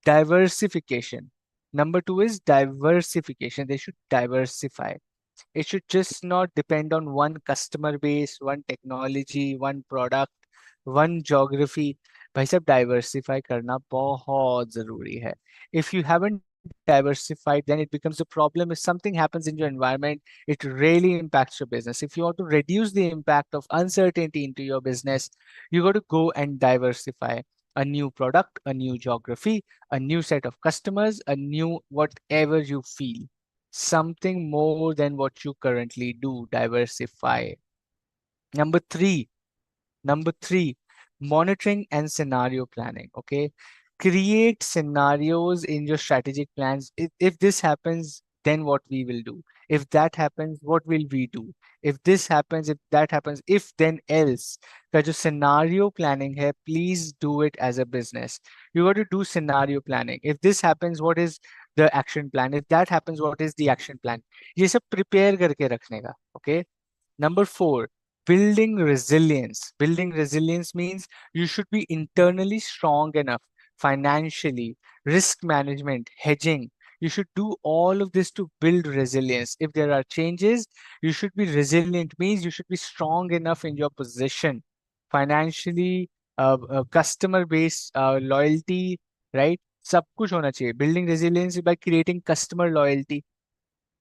diversification. Number two is diversification. They should diversify. It should just not depend on one customer base, one technology, one product, one geography. भाई साहब diversify करना बहुत जरूरी है. If you haven't diversified, then it becomes a problem. If something happens in your environment, it really impacts your business. If you want to reduce the impact of uncertainty into your business, you got to go and diversify a new product, a new geography, a new set of customers, a new whatever you feel, something more than what you currently do. Diversify. Number three, Number three, monitoring and scenario planning. Okay. Create scenarios in your strategic plans. If this happens, then what we will do. If that happens, what will we do? If this happens, if that happens, if then else. का जो scenario planning है, please do it as a business. You got to do scenario planning. If this happens, what is the action plan? If that happens, what is the action plan? ये सब prepare करके रखने का. Okay. Number four, building resilience. Building resilience means you should be internally strong enough, financially, risk management, hedging. You should do all of this to build resilience. If there are changes, you should be resilient, means you should be strong enough in your position, financially, customer base, loyalty, right? सब कुछ होना चाहिए. Building resilience is by creating customer loyalty.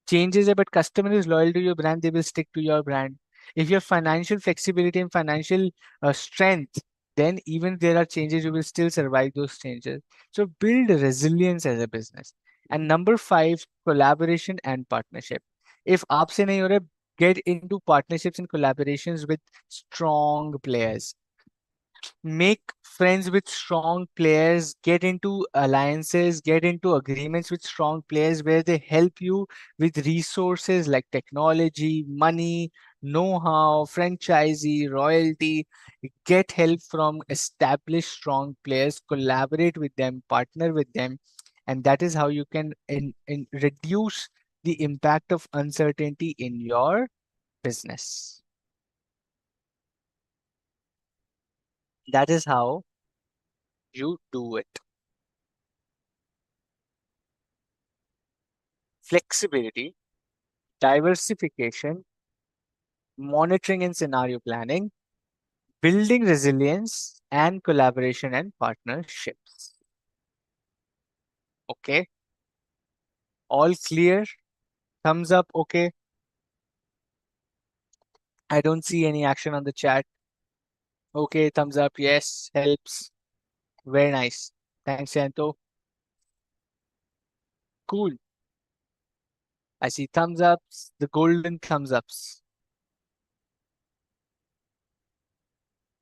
Changes है, but customer is loyal to your brand, they will stick to your brand. If you have financial flexibility and financial strength, then even there are changes, you will still survive those changes. So build resilience as a business. And number five, collaboration and partnership. If आपसे नहीं हो रहा, get into partnerships and collaborations with strong players. Make friends with strong players, get into alliances, get into agreements with strong players where they help you with resources like technology, money, know-how, franchisee, royalty. Get help from established strong players, collaborate with them, partner with them, and that is how you can reduce the impact of uncertainty in your business. That is how you do it. Flexibility, diversification, monitoring and scenario planning, building resilience, and collaboration and partnerships. Okay, all clear? Thumbs up, okay. I don't see any action on the chat. Okay, thumbs up, yes, helps. Very nice. Thanks, Santo. Cool. I see thumbs ups, the golden thumbs ups.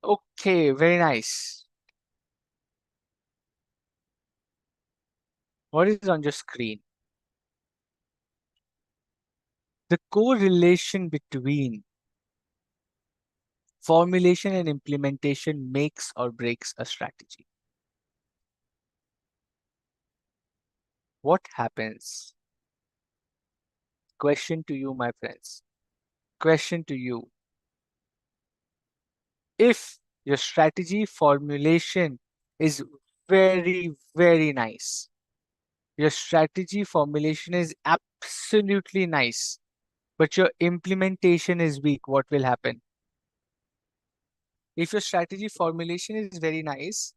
Okay, very nice. What is on your screen? The correlation between formulation and implementation makes or breaks a strategy. What happens? Question to you, my friends. Question to you. If your strategy formulation is very, very nice, your strategy formulation is absolutely nice, but your implementation is weak, what will happen? If your strategy formulation is very nice,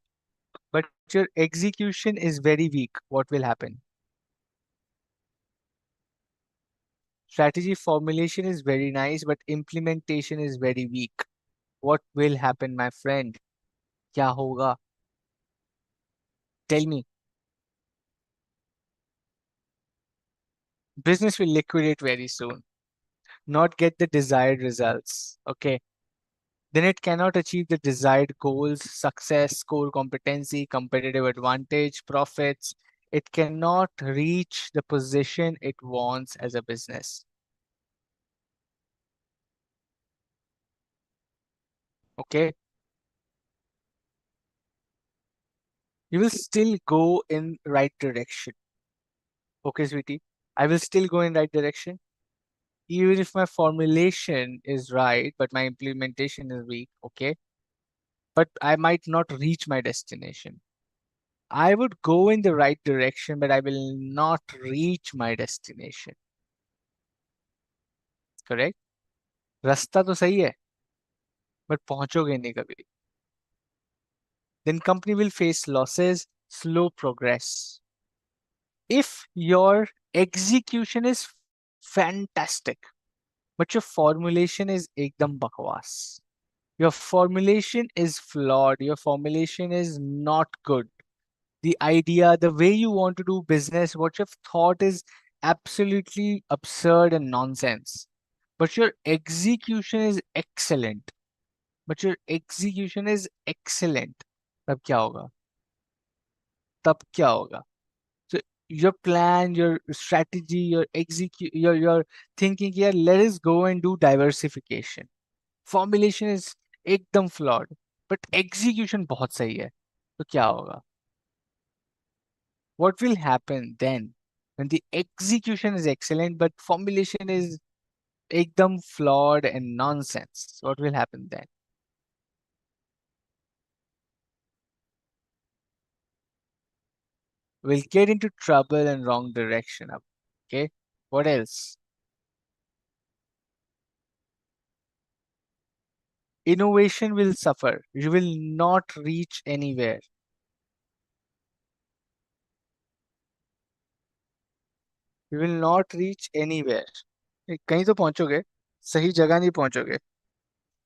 but your execution is very weak, what will happen? Strategy formulation is very nice, but implementation is very weak. What will happen, my friend? क्या होगा? Tell me. Business will liquidate very soon, not get the desired results. Okay. Then it cannot achieve the desired goals, success, core competency, competitive advantage, profits. It cannot reach the position it wants as a business. Okay. You will still go in right direction. Okay, sweetie. I will still go in right direction. Even if my formulation is right, but my implementation is weak. Okay. But I might not reach my destination. I would go in the right direction, but I will not reach my destination. Correct? रास्ता तो सही है, but पहुंचोगे नहीं कभी. then company will face losses, slow progress. If your execution is fantastic, but your formulation is ekdam bakwas, your formulation is flawed, your formulation is not good, the idea, the way you want to do business, what you've thought is absolutely absurd and nonsense. But your execution is excellent. But your execution is excellent. तब क्या होगा? तब क्या होगा? So your plan, your strategy, your thinking here, let us go and do diversification. Formulation is एकदम flawed, but execution बहुत सही है. तो क्या होगा? What will happen then when the execution is excellent but formulation is ekdam flawed and nonsense? What will happen then? We'll get into trouble and wrong direction up. Okay. What else? Innovation will suffer. You will not reach anywhere. You will not reach anywhere. कहीं तो पहुंचोगे, सही जगह नहीं पहुंचोगे.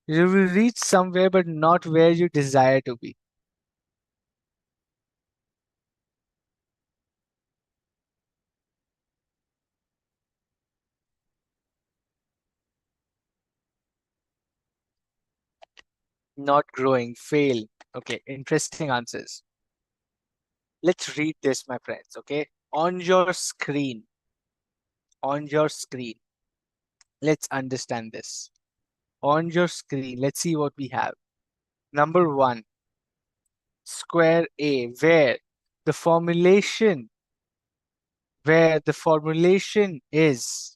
You will reach somewhere but not where you desire to be. Not growing, fail. Okay, interesting answers. Let's read this, my friends. Okay, on your screen, let's understand this. On your screen, let's see what we have. Number one, square A, the formulation, where the formulation is,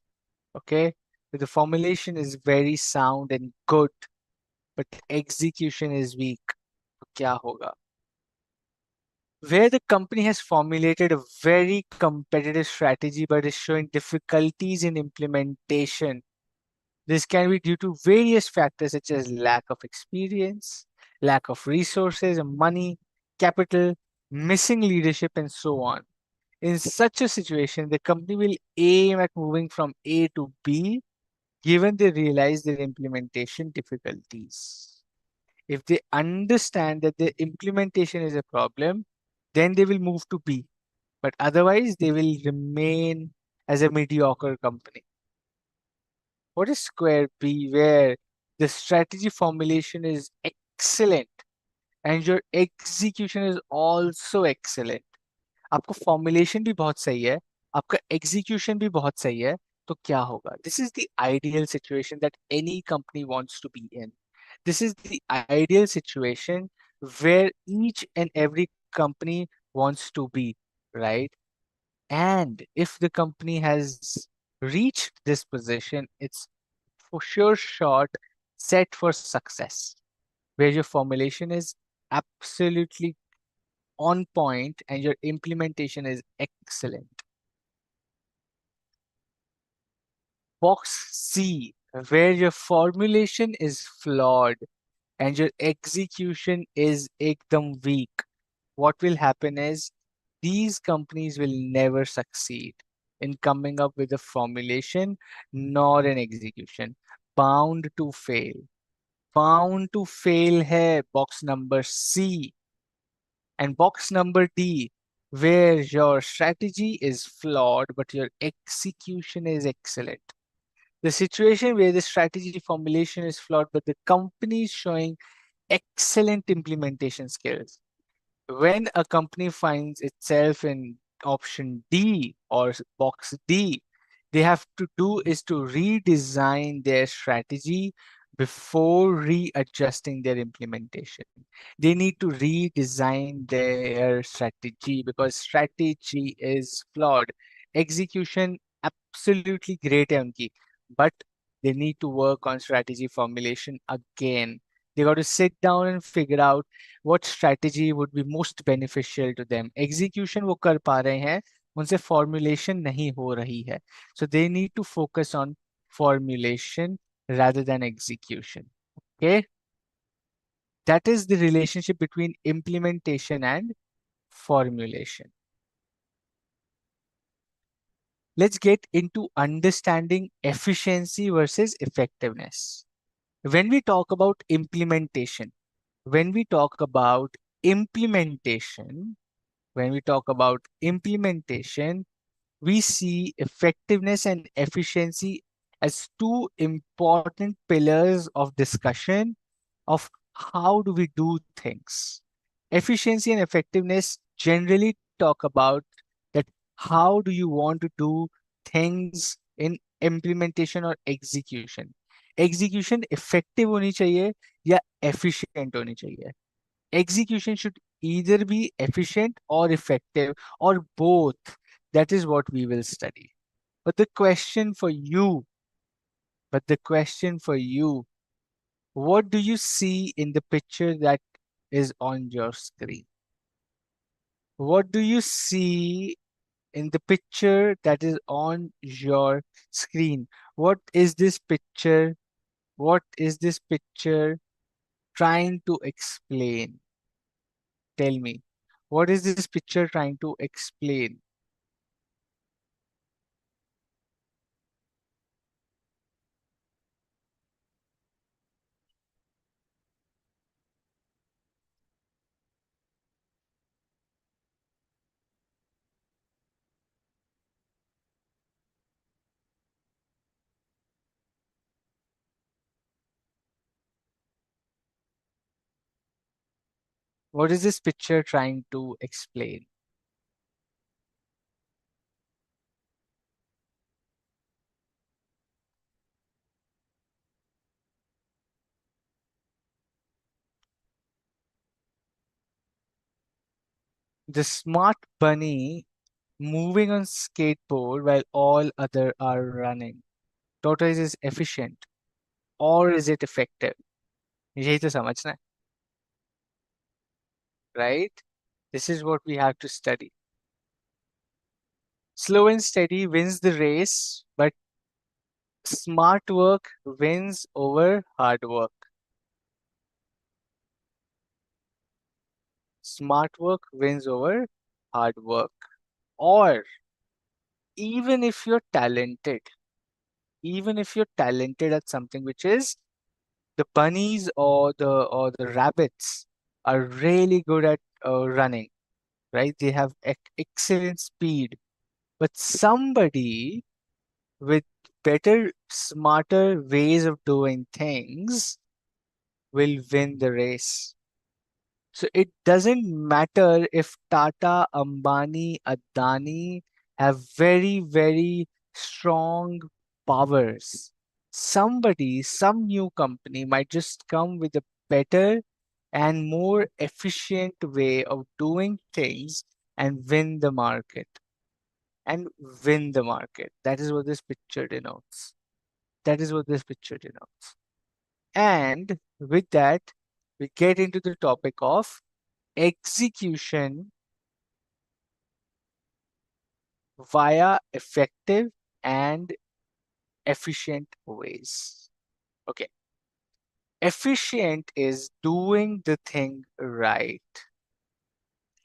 okay, the formulation is very sound and good, but execution is weak. तो क्या होगा? Where the company has formulated a very competitive strategy but is showing difficulties in implementation. This can be due to various factors such as lack of experience, lack of resources, money, capital, missing leadership, and so on. In such a situation, the company will aim at moving from A to B given they realize their implementation difficulties. If they understand that the implementation is a problem, then they will move to B. But otherwise, they will remain as a mediocre company. What is square B where the strategy formulation is excellent and your execution is also excellent? आपको formulation भी बहुत सही है, आपका execution भी बहुत सही है, तो क्या होगा? This is the ideal situation that any company wants to be in. This is the ideal situation where each and every company wants to be, right? And if the company has reached this position, it's for sure short set for success, where your formulation is absolutely on point and your implementation is excellent. Box C, where your formulation is flawed and your execution is ekdam weak. What will happen is these companies will never succeed in coming up with a formulation nor an execution. Bound to fail. Bound to fail hai box number C. And box number D, where your strategy is flawed but your execution is excellent. The situation where the strategy formulation is flawed but the company is showing excellent implementation skills. When a company finds itself in option D or box D, they have to do is to redesign their strategy before readjusting their implementation. They need to redesign their strategy because strategy is flawed. Execution absolutely great है उनकी, but they need to work on strategy formulation again. They got to sit down and figure out what strategy would be most beneficial to them. Execution वो कर पा रहे हैं, उनसे formulation नहीं हो रही है. So they need to focus on formulation rather than execution. Okay. That is the relationship between implementation and formulation. Let's get into understanding efficiency versus effectiveness. When we talk about implementation, when we talk about implementation, when we talk about implementation, we see effectiveness and efficiency as two important pillars of discussion of how do we do things. Efficiency and effectiveness generally talk about that how do you want to do things in implementation or execution. Execution effective होनी चाहिए या efficient होनी चाहिए. Execution should either be efficient or effective or both. That is what we will study. But the question for you, but the question for you, what do you see in the picture that is on your screen? What do you see in the picture that is on your screen? What is this picture? What is this picture trying to explain? Tell me. What is this picture trying to explain? What is this picture trying to explain? The smart bunny moving on skateboard while all other are running. Tortoise is efficient or is it effective? यही तो समझना है, right? This is what we have to study. Slow and steady wins the race, but smart work wins over hard work. Smart work wins over hard work. Or even if you're talented, even if you're talented at something which is the bunnies or the rabbits are really good at running, right? They have excellent speed, but somebody with better, smarter ways of doing things will win the race. So it doesn't matter if Tata, Ambani, Adani have very, very strong powers. Somebody, some new company might just come with a better and more efficient way of doing things and win the market. And win the market. That is what this picture denotes. That is what this picture denotes. And with that, we get into the topic of execution via effective and efficient ways. Okay. Efficient is doing the thing right,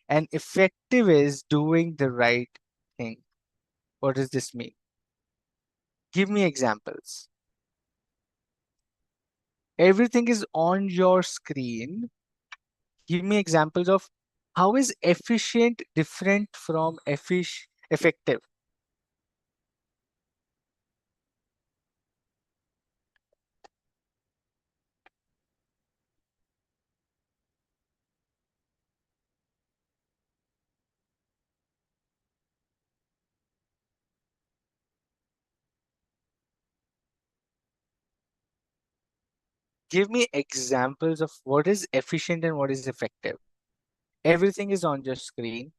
and effective is doing the right thing. What does this mean? Give me examples. Everything is on your screen. Give me examples of how is efficient different from effective. Give me examples of what is efficient and what is effective. Everything is on your screen.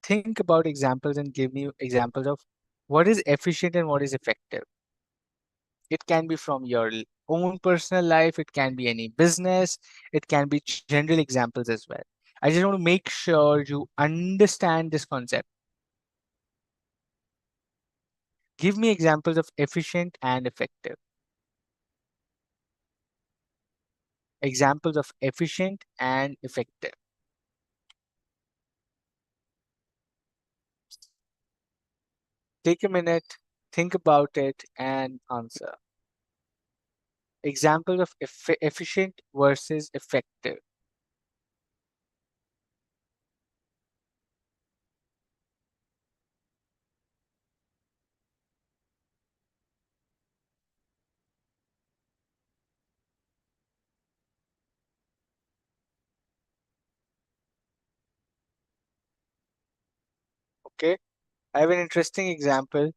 Think about examples and give me examples of what is efficient and what is effective. It can be from your own personal life, it can be any business, it can be general examples as well. I just want to make sure you understand this concept. Give me examples of efficient and effective. Examples of efficient and effective. Take a minute, think about it, and answer. Examples of efficient versus effective. Okay, I have an interesting example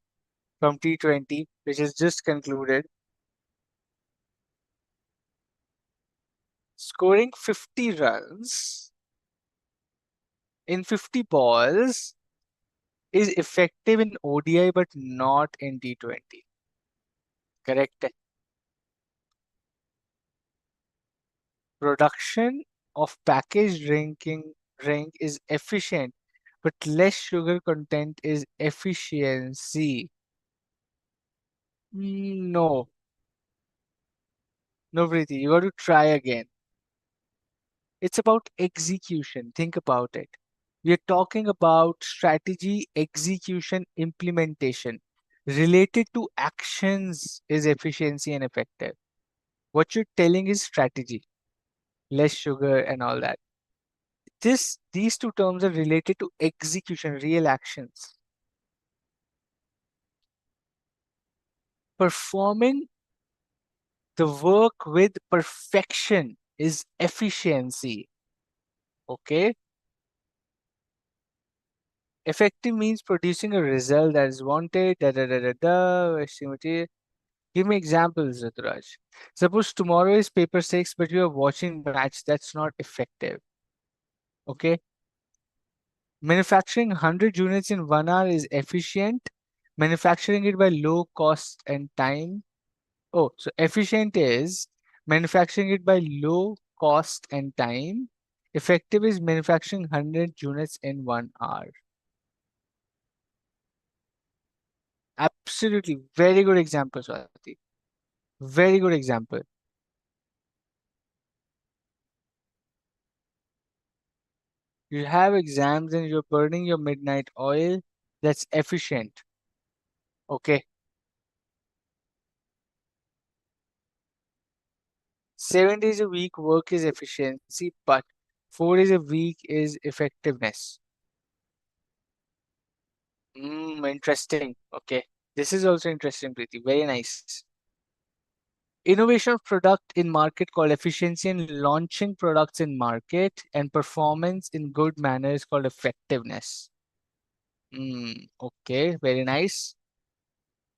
from T20, which is just concluded. Scoring 50 runs in 50 balls is effective in ODI but not in T20. Correct. Production of packaged drink is efficient, but less sugar content is efficiency. No, no, Preeti, you got to try again. It's about execution. Think about it. We are talking about strategy, execution, implementation. Related to actions is efficiency and effective. What you're telling is strategy, less sugar and all that. These two terms are related to execution, real actions. Performing the work with perfection is efficiency. Okay. Effective means producing a result that is wanted. Da da da da da. Estimate. Give me examples, Rituraj. Suppose tomorrow is paper 6, but you are watching match. That's not effective. Okay. Manufacturing 100 units in 1 hour is efficient. Manufacturing it by low cost and time. Oh, so efficient is manufacturing it by low cost and time. Effective is manufacturing 100 units in 1 hour. Absolutely. Very good example, Swati. Very good example. You have exams and you're burning your midnight oil. That's efficient. Okay. 7 days a week work is efficiency, but 4 days a week is effectiveness. Interesting. Okay. This is also interesting, Preeti. Very nice. Innovation of product in market called efficiency, and launching products in market and performance in good manner is called effectiveness. Okay, very nice.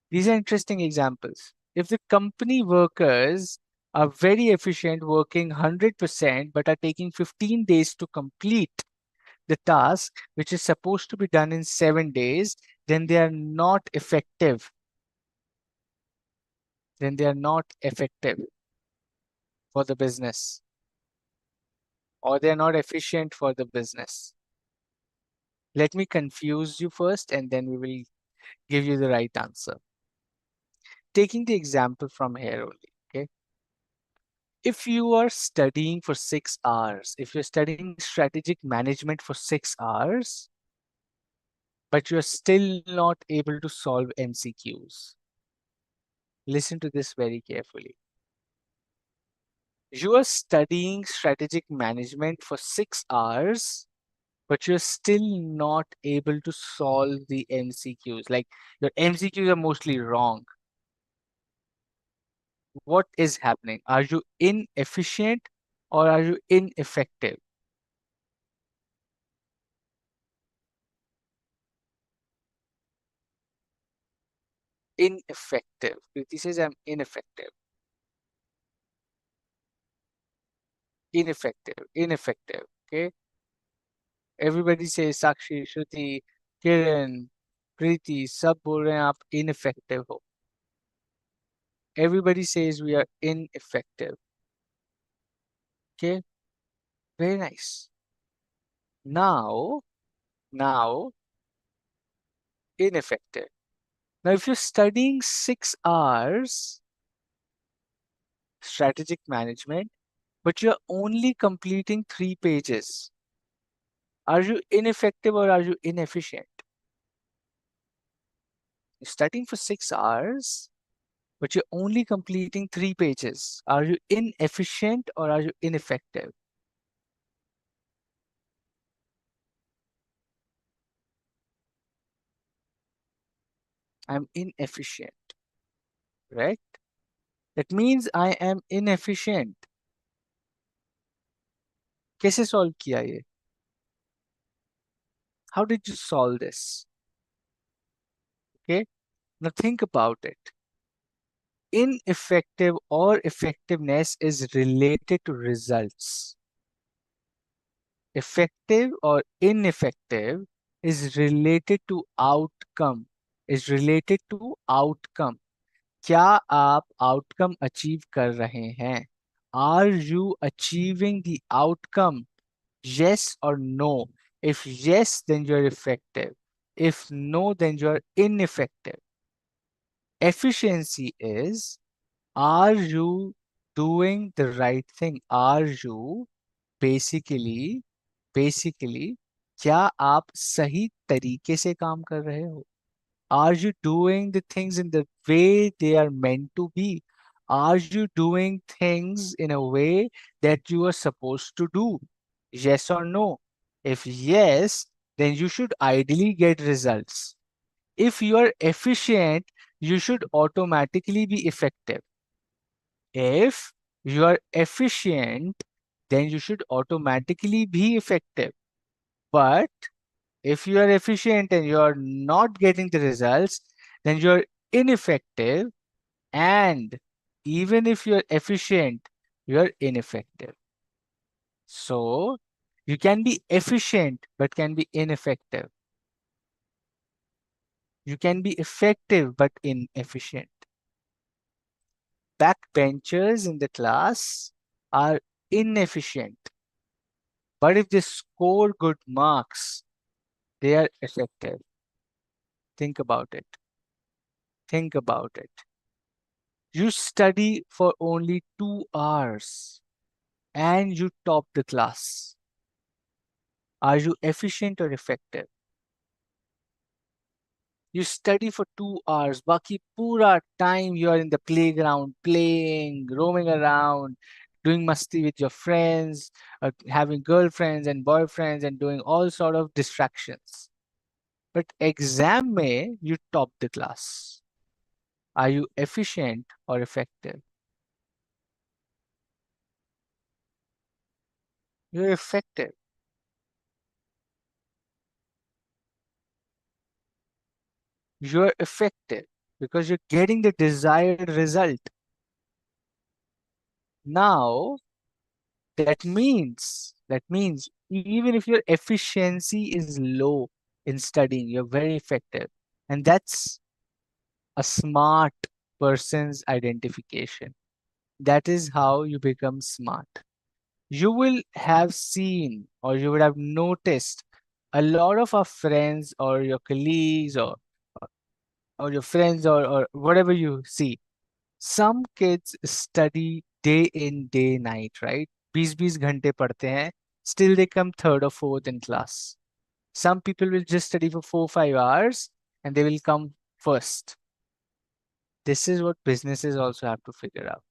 These are interesting examples. If the company workers are very efficient, working 100%, but are taking 15 days to complete the task, which is supposed to be done in 7 days, then they are not effective. Then they are not effective for the business, or they are not efficient for the business. Let me confuse you first, and then we will give you the right answer. Taking the example from here only, okay? If you are studying for 6 hours, if you're studying strategic management for 6 hours, but you're still not able to solve MCQs, listen to this very carefully. You are studying strategic management for 6 hours, but you're still not able to solve the MCQs. Like your MCQs are mostly wrong. What is happening? Are you inefficient or are you ineffective? Ineffective. Kriti says I'm ineffective. Ineffective. Ineffective. Okay. Everybody says Sakshi, Shruti, Kiran, Preeti, सब बोल रहे हैं आप ineffective हो. Everybody says we are ineffective. Okay. Very nice. Now, ineffective. Now, if you're studying 6 hours strategic management, but you're only completing 3 pages. Are you ineffective or are you inefficient? You're studying for 6 hours, but you're only completing 3 pages. Are you inefficient or are you ineffective? I'm inefficient, right? That means I am inefficient. कैसे solve किया ये? How did you solve this? Okay, now think about it. Ineffective or effectiveness is related to results. Effective or ineffective is related to outcome. Is related to outcome. क्या आप outcome achieve कर रहे हैं? Are you achieving the outcome? Yes or no? If yes, then you're effective. If no, then you're ineffective. Efficiency is, are you doing the right thing? Are you basically क्या आप सही तरीके से काम कर रहे हो? Are you doing the things in the way they are meant to be? Are you doing things in a way that you are supposed to do? Yes or no? If yes, then you should ideally get results. If you are efficient, you should automatically be effective. If you are efficient, then you should automatically be effective. But if you are efficient and you are not getting the results, then you are ineffective. And even if you are efficient, you are ineffective. So you can be efficient but can be ineffective. You can be effective but inefficient. Backbenchers in the class are inefficient. But if they score good marks, they are effective. Think about it. Think about it. You study for only 2 hours and you top the class. Are you efficient or effective? You study for 2 hours, baki pura time you are in the playground, playing, roaming around, doing masti with your friends, having girlfriends and boyfriends and doing all sort of distractions. But exam mein, you top the class. Are you efficient or effective? You're effective. You're effective because you're getting the desired result. Now, that means even if your efficiency is low in studying, you're very effective. And that's a smart person's identification. That is how you become smart. You will have seen or you would have noticed a lot of our friends or your colleagues or your friends or whatever you see. Some kids study day in, day night, right? 20-20 घंटे पढ़ते हैं. Still they come third or fourth in class. Some people will just study for 4-5 hours and they will come first. This is what businesses also have to figure out.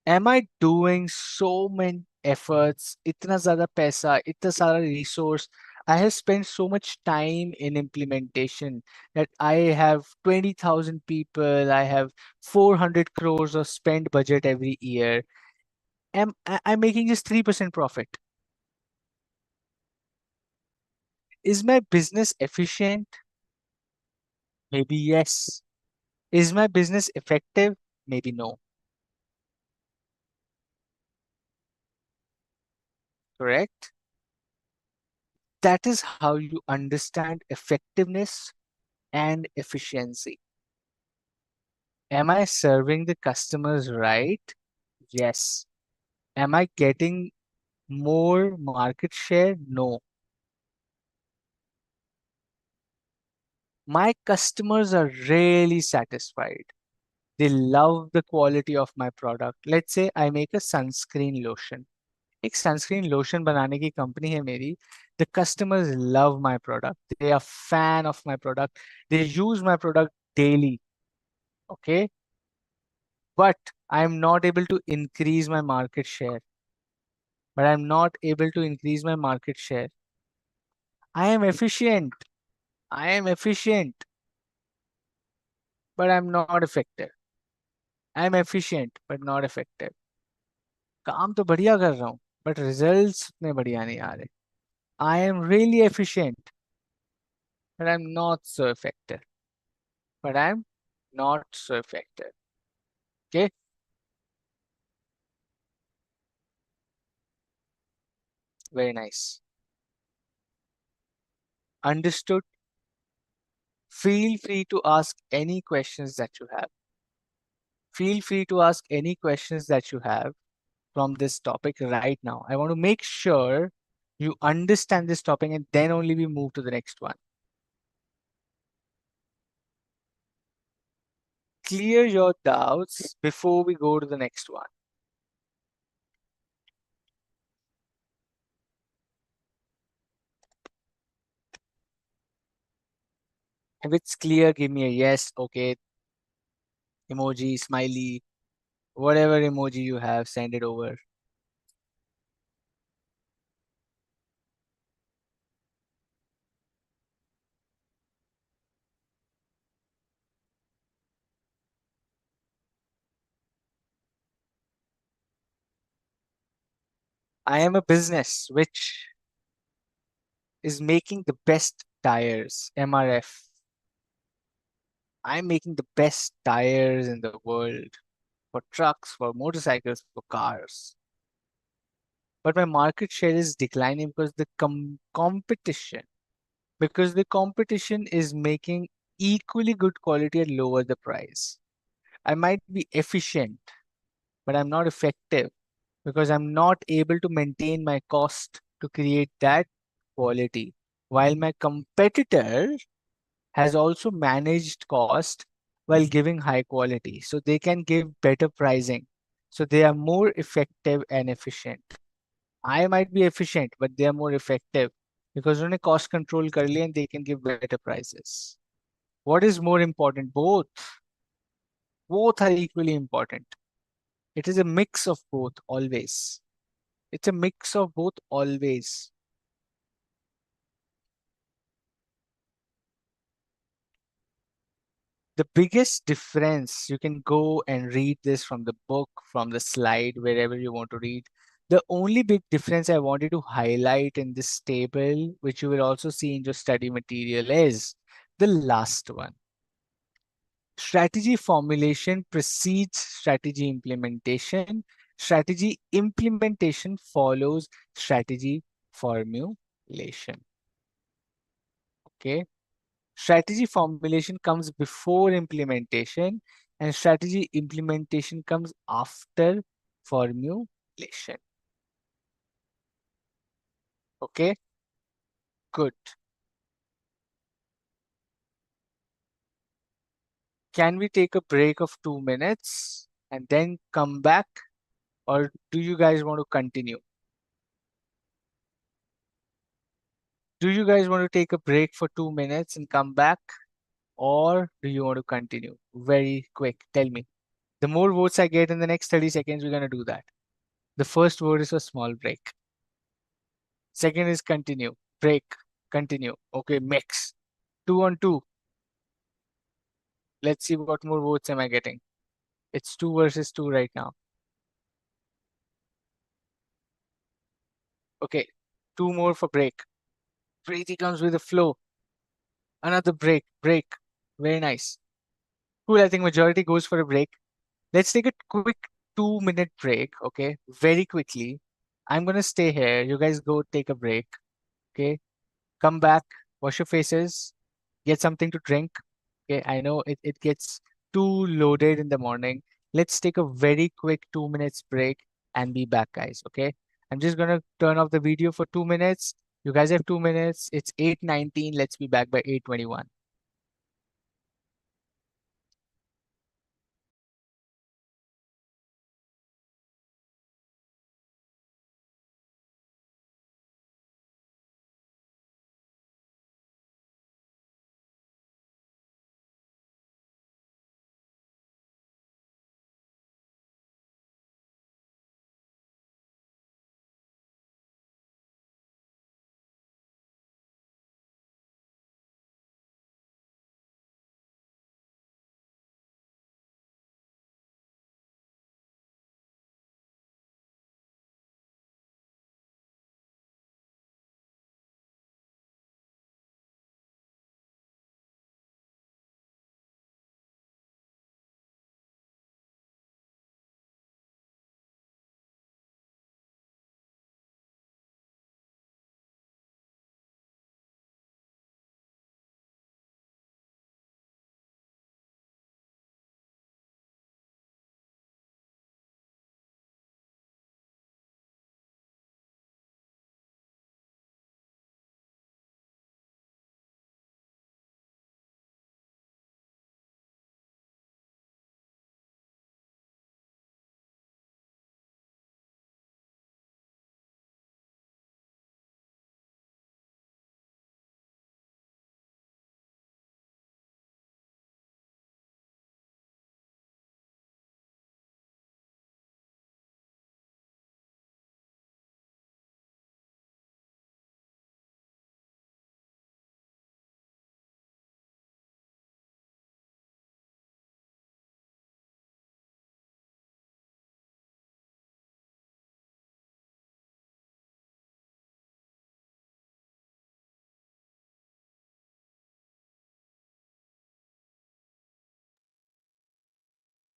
Am I doing so many efforts, इतना ज़्यादा पैसा, इतना सारा resource? I have spent so much time in implementation that I have 20,000 people, I have 400 crores of spend budget every year. I'm making just 3% profit. Is my business efficient? Maybe yes. Is my business effective? Maybe no. Correct? That is how you understand effectiveness and efficiency. Am I serving the customers right? Yes. Am I getting more market share? No. My customers are really satisfied. They love the quality of my product. Let's say I make a sunscreen lotion. एक sunscreen lotion बनाने की company है मेरी. The customers love my product. They are fan of my product. They use my product daily. Okay, but I am not able to increase my market share. But I'm not able to increase my market share. I am efficient. I am efficient, but I'm not effective. I am efficient, but not effective. काम तो बढ़िया कर रहा हूँ, but results उतने बढ़िया नहीं आ रहे. I am really efficient, but I'm not so effective. But I'm not so effective. Okay, very nice. Understood. Feel free to ask any questions that you have. Feel free to ask any questions that you have from this topic right now. I want to make sure you understand this topic and then only we move to the next one. Clear your doubts before we go to the next one. If it's clear, give me a yes, okay, emoji, smiley, whatever emoji you have, send it over. I am a business which is making the best tires, MRF. I'm making the best tires in the world for trucks, for motorcycles, for cars. But my market share is declining because the competition is making equally good quality at lower the price. I might be efficient, but I'm not effective because I'm not able to maintain my cost to create that quality. While my competitor has also managed cost while giving high quality. So they can give better pricing. So they are more effective and efficient. I might be efficient, but they are more effective because उन्होंने cost control कर लिया and they can give better prices. What is more important? Both. Both are equally important. It is a mix of both always. It's a mix of both always. The biggest difference, you can go and read this from the book, from the slide, wherever you want to read. The only big difference I wanted to highlight in this table, which you will also see in your study material, is the last one. Strategy formulation precedes strategy implementation. Strategy implementation follows strategy formulation. Okay. Strategy formulation comes before implementation, and strategy implementation comes after formulation. Okay, good. Can we take a break of 2 minutes and then come back, or do you guys want to continue? Do you guys want to take a break for 2 minutes and come back, or do you want to continue? Very quick, tell me. The more votes I get in the next 30 seconds, we're going to do that. The first vote is a small break. Second is continue, break, continue. Okay, mix. 2 on 2. Let's see what more votes am I getting. It's 2 versus 2 right now. Okay, 2 more for break. Preeti comes with a flow. Another break, break. Very nice. Cool, I think majority goes for a break. Let's take a quick 2 minute break, okay? Very quickly. I'm gonna stay here. You guys go take a break, okay? Come back, wash your faces, get something to drink. Okay, I know it gets too loaded in the morning. Let's take a very quick 2 minutes break and be back, guys. Okay, I'm just gonna turn off the video for 2 minutes. You guys have 2 minutes. It's 8:19. Let's be back by 8:21.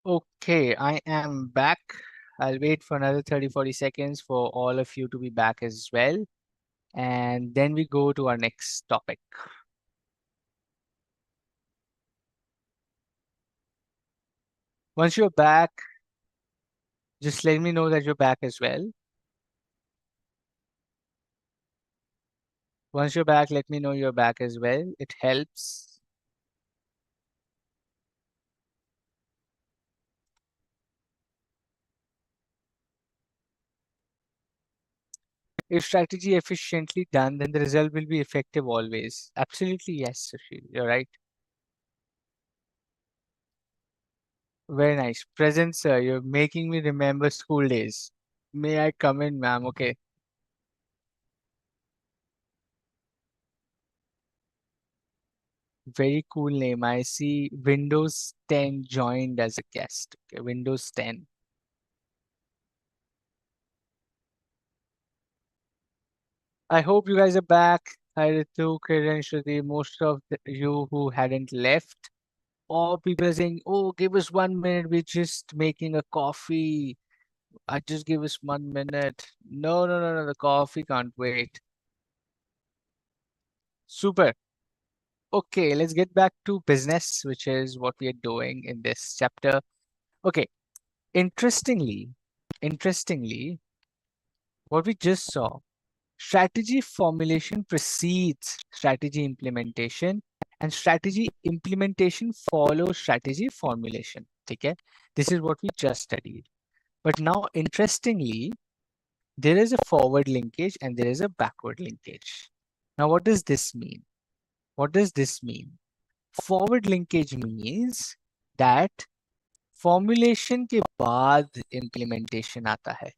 Okay, I am back. I'll wait for another 30-40 seconds for all of you to be back as well. And then we go to our next topic. Once you're back, just let me know that you're back as well. Once you're back, let me know you're back as well. It helps. If strategy efficiently done, then the result will be effective always. Absolutely, yes, Sushil. You're right. Very nice. Present, sir. You're making me remember school days. May I come in, ma'am? Okay. Very cool name. I see Windows 10 joined as a guest. Okay, Windows 10. I hope you guys are back. Hi, Ritu, Kiran, Shruti, most of you who hadn't left. Or people are saying, oh, give us 1 minute. We're just making a coffee. I just give us 1 minute. No, no, no, no. The coffee can't wait. Super. Okay, let's get back to business, which is what we are doing in this chapter. Okay, interestingly, what we just saw, strategy formulation precedes strategy implementation, and strategy implementation follows strategy formulation. Okay, this is what we just studied. But now, interestingly, there is a forward linkage and there is a backward linkage. Now, what does this mean? What does this mean? Forward linkage means that formulation के बाद implementation आता है.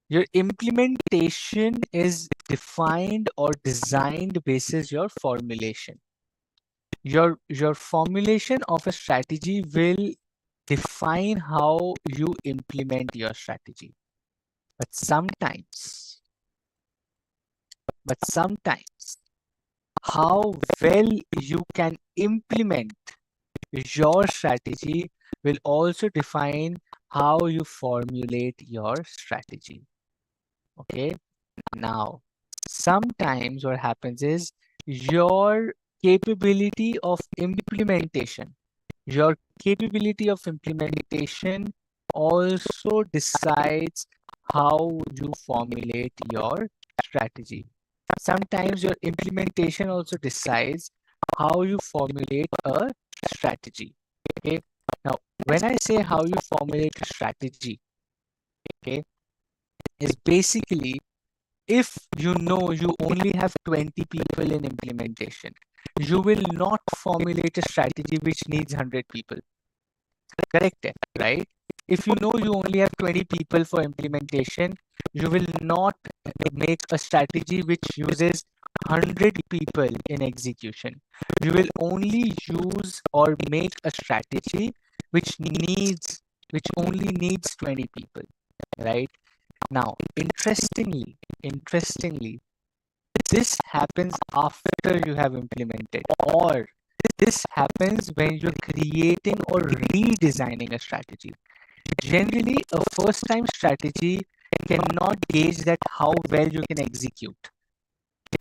Your implementation is defined or designed basis your formulation. Your formulation of a strategy will define how you implement your strategy. But sometimes how well you can implement your strategy will also define how you formulate your strategy. Okay. Now, sometimes what happens is your capability of implementation, your capability of implementation also decides how you formulate your strategy. Sometimes your implementation also decides how you formulate a strategy. Okay. Now, when I say how you formulate a strategy, okay, is basically if you know you only have 20 people in implementation, you will not formulate a strategy which needs 100 people. Correct, right? If you know you only have 20 people for implementation, you will not make a strategy which uses 100 people in execution. You will only use or make a strategy which only needs 20 people, right? Now, interestingly, this happens after you have implemented, or this happens when you're creating or redesigning a strategy. Generally, a first time strategy cannot gauge that how well you can execute.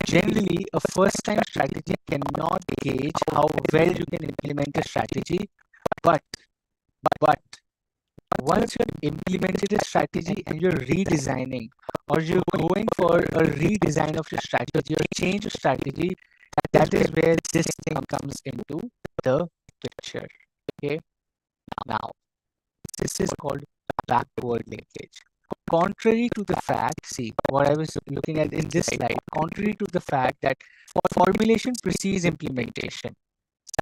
Generally, a first time strategy cannot gauge how well you can implement a strategy, but but once you've implemented a strategy and you're redesigning or you're going for a redesign of your strategy or change of strategy, that is where this thing comes into the picture. Okay. Now, this is called backward linkage. Contrary to the fact, see what I was looking at in this slide, contrary to the fact that formulation precedes implementation,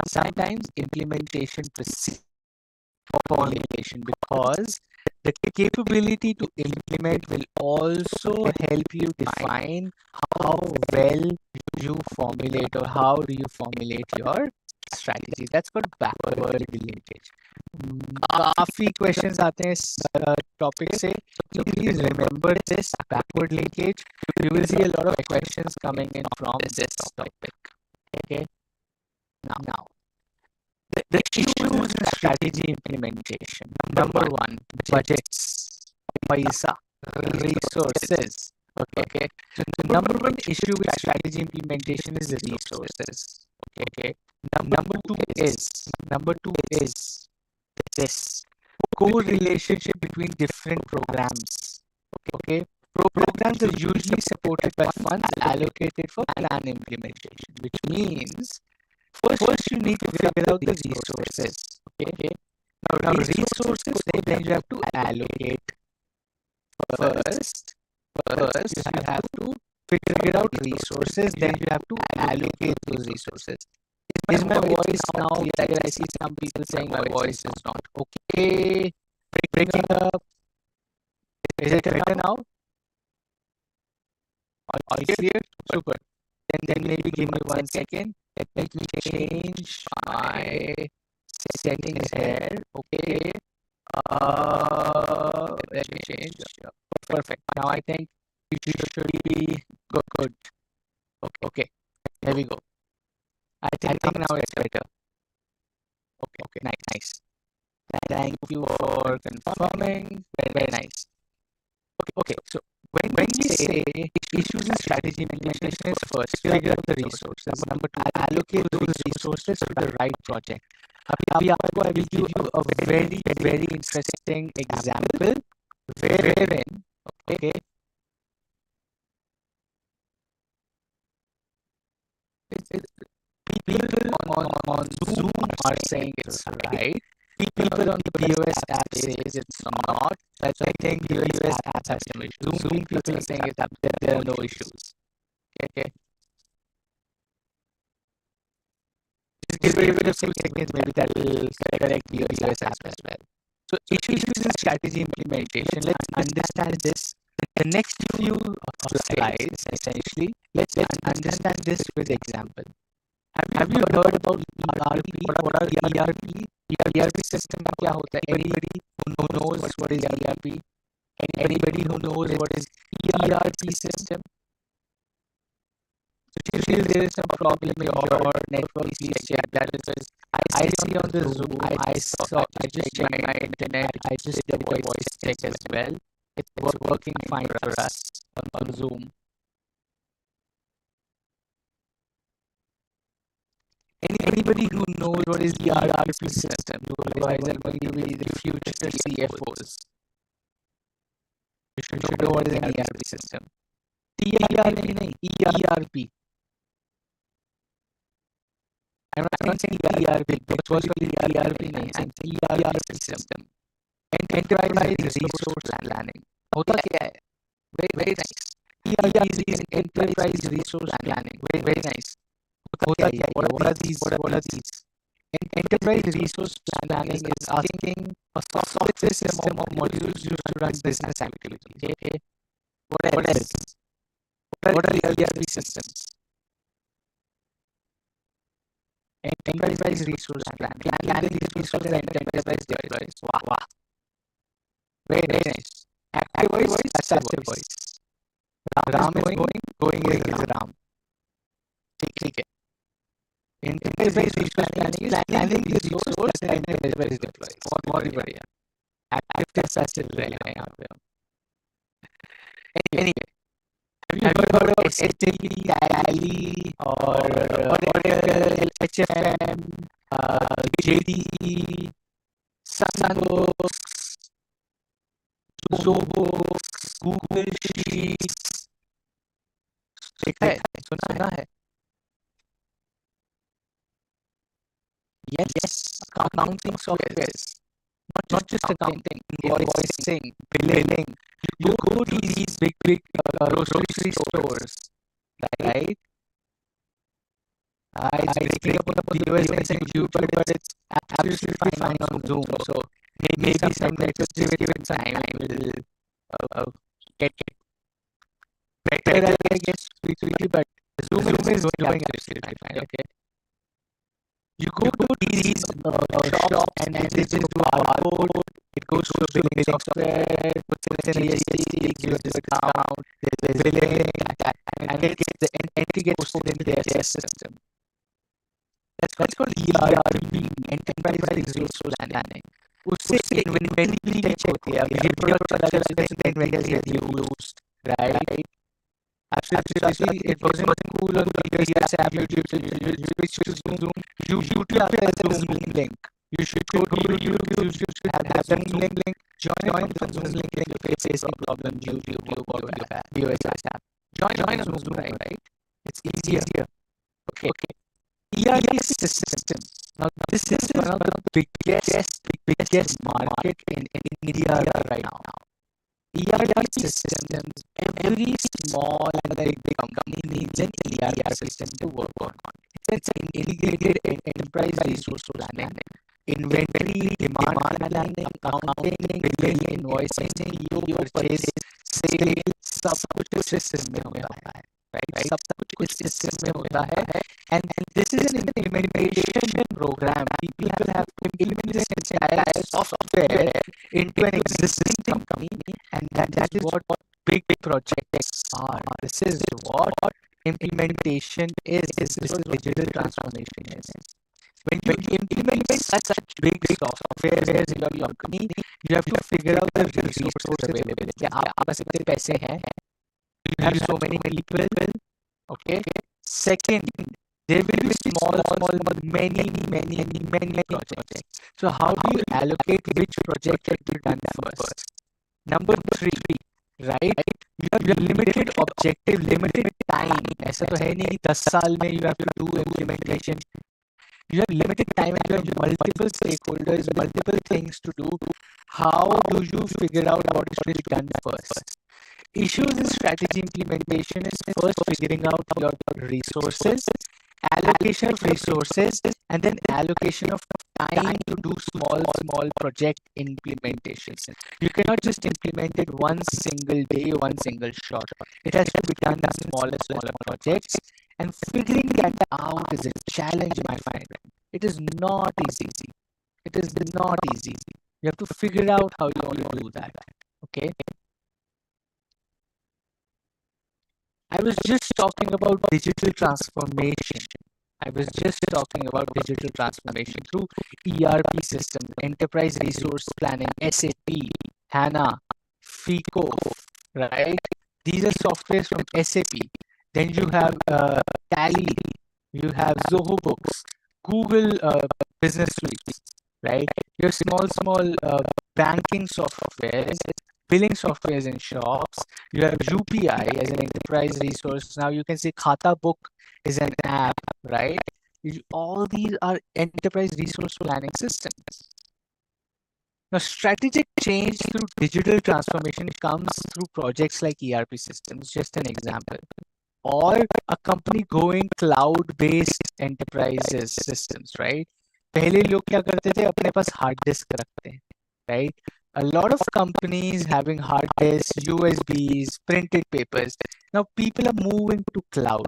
sometimes implementation precedes formulation because the capability to implement will also help you define how well you formulate or how do you formulate your strategy. That's called backward linkage. काफी questions आते हैं इस topic से, so please remember this backward linkage. You will see a lot of questions coming in from this topic. Okay. Now the issues in strategy implementation. Number one, budgets, paisa, resources. Okay. So the number one issue with strategy implementation is the resources. Okay. Number two is this correlation between different programs. Okay. Programs are usually supported by funds allocated for plan implementation, which means first you need to figure out the resources. Okay. Now resources, then you have to allocate first. First, you have to figure out resources, then you have to allocate those resources. Is my voice now clear? I see some people saying my voice is not okay. Bring it up. Is it better now? All clear? Super. Then maybe give me 1 second. Let me change my settings here. Okay. Let me change. Perfect. Now I think it should be good. Okay. There we go. I think now it's better. Okay. Nice. Thank you for confirming. Very nice. Okay. So when we say issues in strategy implementation is first, figure out the resources. Number two, allocate those resources to the right project. I will give you a very interesting example wherein, okay, people on Zoom are saying it's right. People on the POS app says it's not. So I think the POS app has some issues. Zoom people are saying there are no issues. Okay. Just give it a few seconds, maybe that will correct the POS app as well. So issues in strategy implementation. Let's understand this. The next few slides, essentially, let's understand this with example. Have you heard about ERP? What are ERP? ERP system क्या होता है? Anybody who knows what is ERP? Anybody who knows what is ERP system? So still there is some problem in your network. Please check that because I see on the Zoom. I just checked my internet. I just did the voice check as well. It's working fine for us on Zoom. Anybody who knows what is the ERP system, otherwise are going to be the future CFOs. You should know what is an ERP system. ERP. I'm not saying ERP, but what's called ERP? I'm saying ERP system. Enterprise resource planning. होता क्या है? Very nice. ERP is enterprise resource planning. Very nice. What are these? Enterprise resource planning is asking a software system of modules used to run business activities. Okay. What else? What are the ERP systems? Enterprise resource planning the resource that enterprise deploys. Wow. Very nice. Active voice, passive voice. Ram is going is Ram. Okay. Enterprise resource planning is planning the resource that enterprise deploys. बहुत ही बढ़िया. Active के passive रहेगा यहाँ पे. Anyway, have you heard of SAP, Tally, or Oracle, HFM, JDE, Sunbooks, Zobooks, Google Sheets? देखा है? सुना है? Yes, accounting softwares. Not just accounting, invoicing, billing. You go to these big grocery stores, right? It's breaking up on the POS and YouTube, but it's absolutely fine on Zoom. So maybe some let's give it some time. We'll get better, I guess, quickly, but Zoom is going absolutely fine. Okay. You go to these shops and they just do barcode. It goes to a billing software, puts in a GST, gives a discount, there's billing, and the entry gets posted in their system. That's called ERP, Enterprise Resource Planning. उससे inventory check होती है. अब ये product चला जाता है, inventory reduced, right? Absolutely, it wasn't cool on previous app. You switch to Zoom. YouTube has a Zoom link. You should go to YouTube. You should have the Zoom link. Join the Zoom link if you face any problem. YouTube or your BOS app. Join on Zoom, right? It's easier. Okay. ERP system. Now this is one of the biggest market in India right now. ERP systems, every small and big company needs an ERP system to work on. It's an integrated enterprise resource planning, inventory, demand planning, accounting, billing, invoicing, PO, purchase, sales, सब कुछ system में होता है, right? सब कुछ system में होता है, and this is an implementation program. People have to implement this entire software into an existing company, and that is what big projects are. This is what implementation is. This is what digital transformation is. When you implement such big software in your company, you have to figure out the resources available. क्या आपके पास इतने पैसे हैं? You have so many people. Okay. Second, there will be many projects. So how do you allocate which project to be done first? Number 3, right? You have limited objective, limited time. ऐसा तो है नहीं कि 10 साल में you have to do implementation. You have limited time and you have multiple stakeholders, multiple things to do. How do you figure out what is to be done first? Issues in strategy implementation is first figuring out your resources, allocation of resources, and then allocation of time to do small project implementations. You cannot just implement it one single day, one single shot. It has to be done in smaller projects, and figuring that out is a challenge, my friend. It is not easy. It is not easy. You have to figure out how you want to do that. Okay. I was just talking about digital transformation. Through ERP system, enterprise resource planning, SAP, HANA, FICO, right? These are softwares from SAP. Then you have Tally, you have Zoho Books, Google Business Suites, right? Your small banking softwares, billing softwares in shops. You have UPI as an enterprise resource. Now you can say Khata Book is an app, right? All these are enterprise resource planning systems. Now, strategic change through digital transformation comes through projects like ERP systems, just an example, or a company going cloud-based enterprises systems, right? पहले लोग क्या करते थे? अपने पास hard disk रखते हैं, right? A lot of companies having hard disks, USBs, printed papers. Now people are moving to cloud.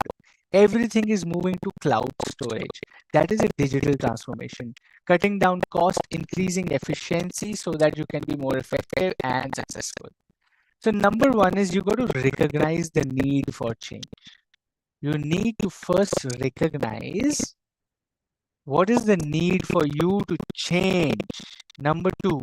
Everything is moving to cloud storage. That is a digital transformation. Cutting down cost, increasing efficiency so that you can be more effective and successful. So number 1 is you got to recognize the need for change. You need to first recognize what is the need for you to change. Number 2,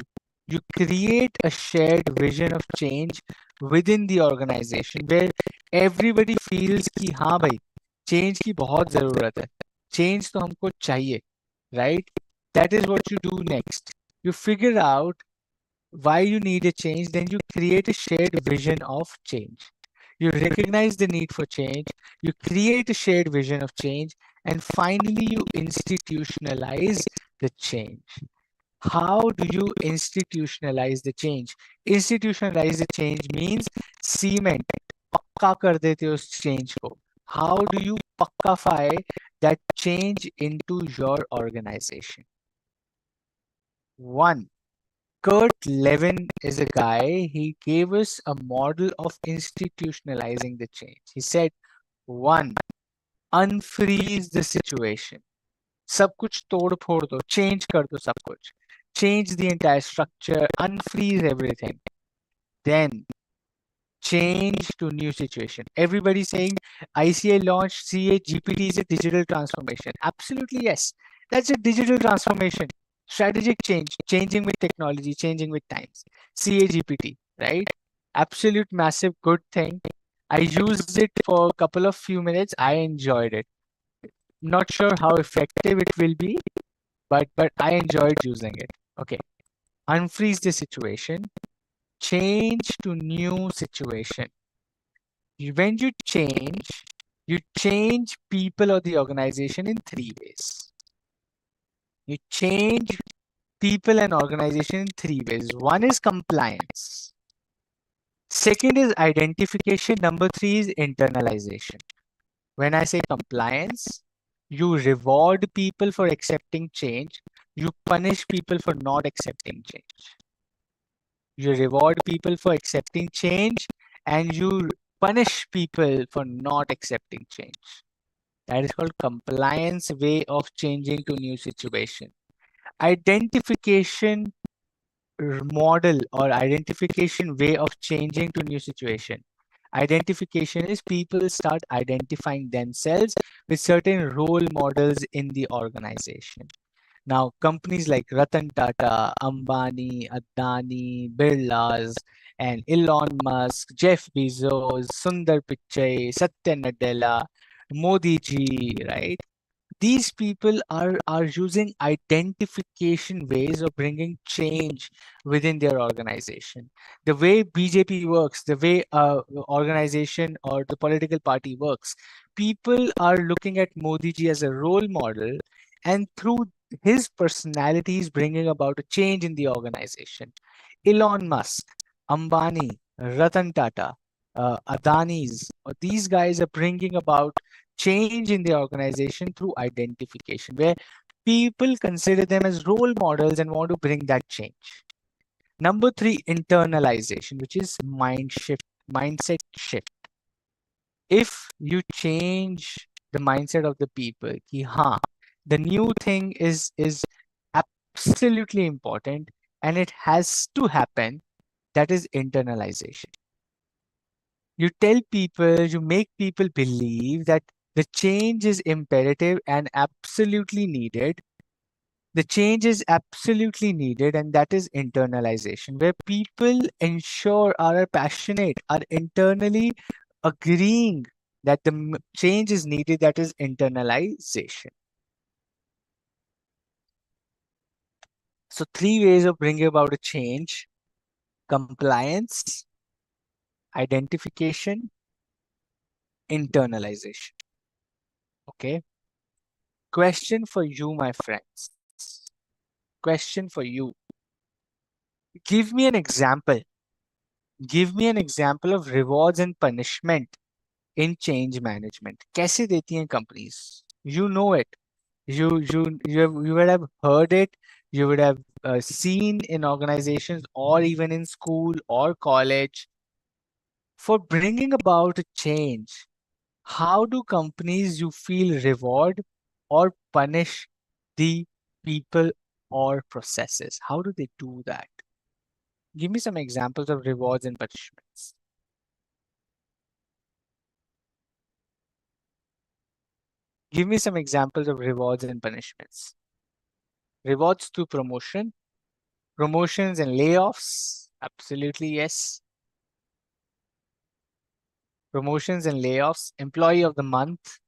you create a shared vision of change within the organization where everybody feels कि हाँ भाई change की बहुत ज़रूरत है, change तो हमको चाहिए, right? That is what you do next. You figure out why you need a change, then you create a shared vision of change. You recognize the need for change, you create a shared vision of change, and finally you institutionalize the change. How do you institutionalize the change? Institutionalize the change means cement, पक्का कर देते हो उस change को. How do you pakkafy that change into your organization? 1. Kurt Levin is a guy, he gave us a model of institutionalizing the change. He said, 1. Unfreeze the situation. सब कुछ तोड़ फोड़ दो, change कर दो सब कुछ. Change the entire structure, unfreeze everything. Then change to new situation. Everybody saying ICAI launched CA GPT is a digital transformation. Absolutely yes. That's a digital transformation. Strategic change, changing with technology, changing with times. CA GPT, right? Absolute massive good thing. I used it for a couple of few minutes. I enjoyed it. Not sure how effective it will be, but I enjoyed using it. Okay. Unfreeze the situation. Change to new situation. When you change people or the organization in three ways. You change people and organization in three ways. One is compliance. Second is identification. Number three is internalization. When I say compliance, you reward people for accepting change. You punish people for not accepting change. You reward people for accepting change and you punish people for not accepting change. That is called compliance way of changing to new situation. Identification model or identification way of changing to new situation. Identification is people start identifying themselves with certain role models in the organization. Now, companies like Ratan Tata, Ambani, Adani, Birlas, and Elon Musk, Jeff Bezos, Sundar Pichai, Satya Nadella, Modi ji, right? These people are using identification ways of bringing change within their organization. The way BJP works, the way organization or the political party works, people are looking at Modi ji as a role model, and through his personality is bringing about a change in the organization. Elon Musk, Ambani, Ratan Tata, Adani's, these guys are bringing about change in the organization through identification, where people consider them as role models and want to bring that change. Number three, internalization, which is mindset shift. If you change the mindset of the people, ki, haan, the new thing is absolutely important and it has to happen, that is internalization. You tell people, you make people believe that the change is imperative and absolutely needed. The change is absolutely needed, and that is internalization, where people ensure are passionate, are internally agreeing that the change is needed. That is internalization. So, three ways of bringing about a change: compliance, identification, internalization. Okay. Question for you, my friends. Question for you. Give me an example. Give me an example of rewards and punishment in change management. कैसे देती हैं companies? You know it. You would have heard it. You would have seen in organizations or even in school or college. For bringing about a change, how do companies you feel reward or punish the people or processes? How do they do that? Give me some examples of rewards and punishments. Give me some examples of rewards and punishments. Rewards through promotion, promotions and layoffs. Absolutely, yes. Promotions and layoffs, employee of the month,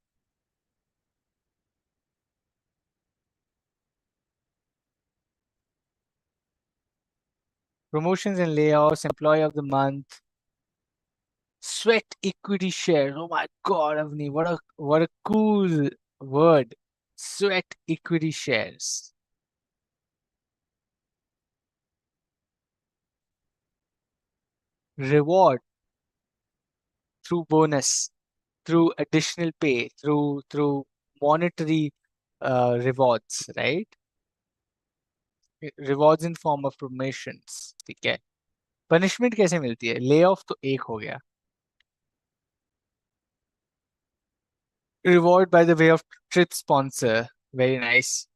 promotions and layoffs, employee of the month, sweat equity shares. Oh my God, Avni, what a cool word. Sweat equity shares. Reward through bonus, through additional pay, through monetary rewards, right? Rewards in form of promotions, ठीक है. Punishment कैसे मिलती है? Layoff तो एक हो गया. Reward by the way of trip sponsor, very nice.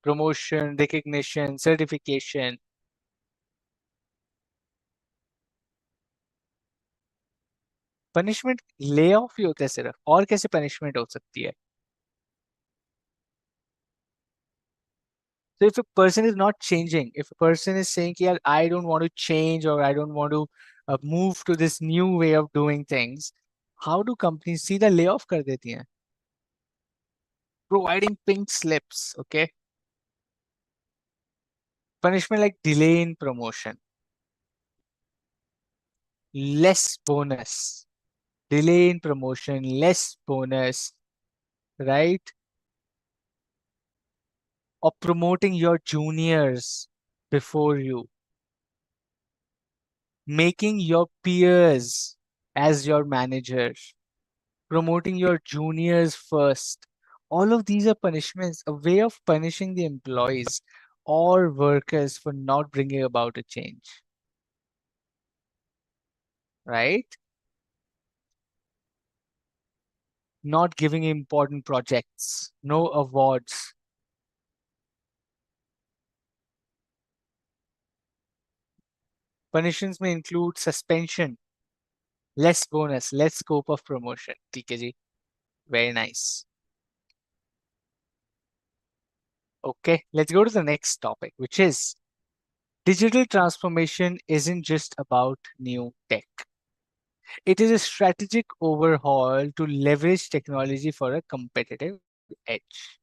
Promotion, recognition, certification. Punishment lay off ही होता है सिर्फ, और कैसे पनिशमेंट हो सकती है? So if a person is not changing, if a person is saying कि यार I don't want to change or I don't want to move to this new way of doing things, how do companies सीधा lay off कर देती हैं? Providing pink slips, okay? Punishment like delay in promotion, less bonus, delay in promotion, less bonus, right? Or promoting your juniors before you, making your peers as your manager, promoting your juniors first. All of these are punishments, a way of punishing the employees or workers for not bringing about a change, right? Not giving important projects, no awards. Punishments may include suspension, less bonus, less scope of promotion. ठीक है जी, very nice. Okay, let's go to the next topic, which is digital transformation isn't just about new tech. It is a strategic overhaul to leverage technology for a competitive edge.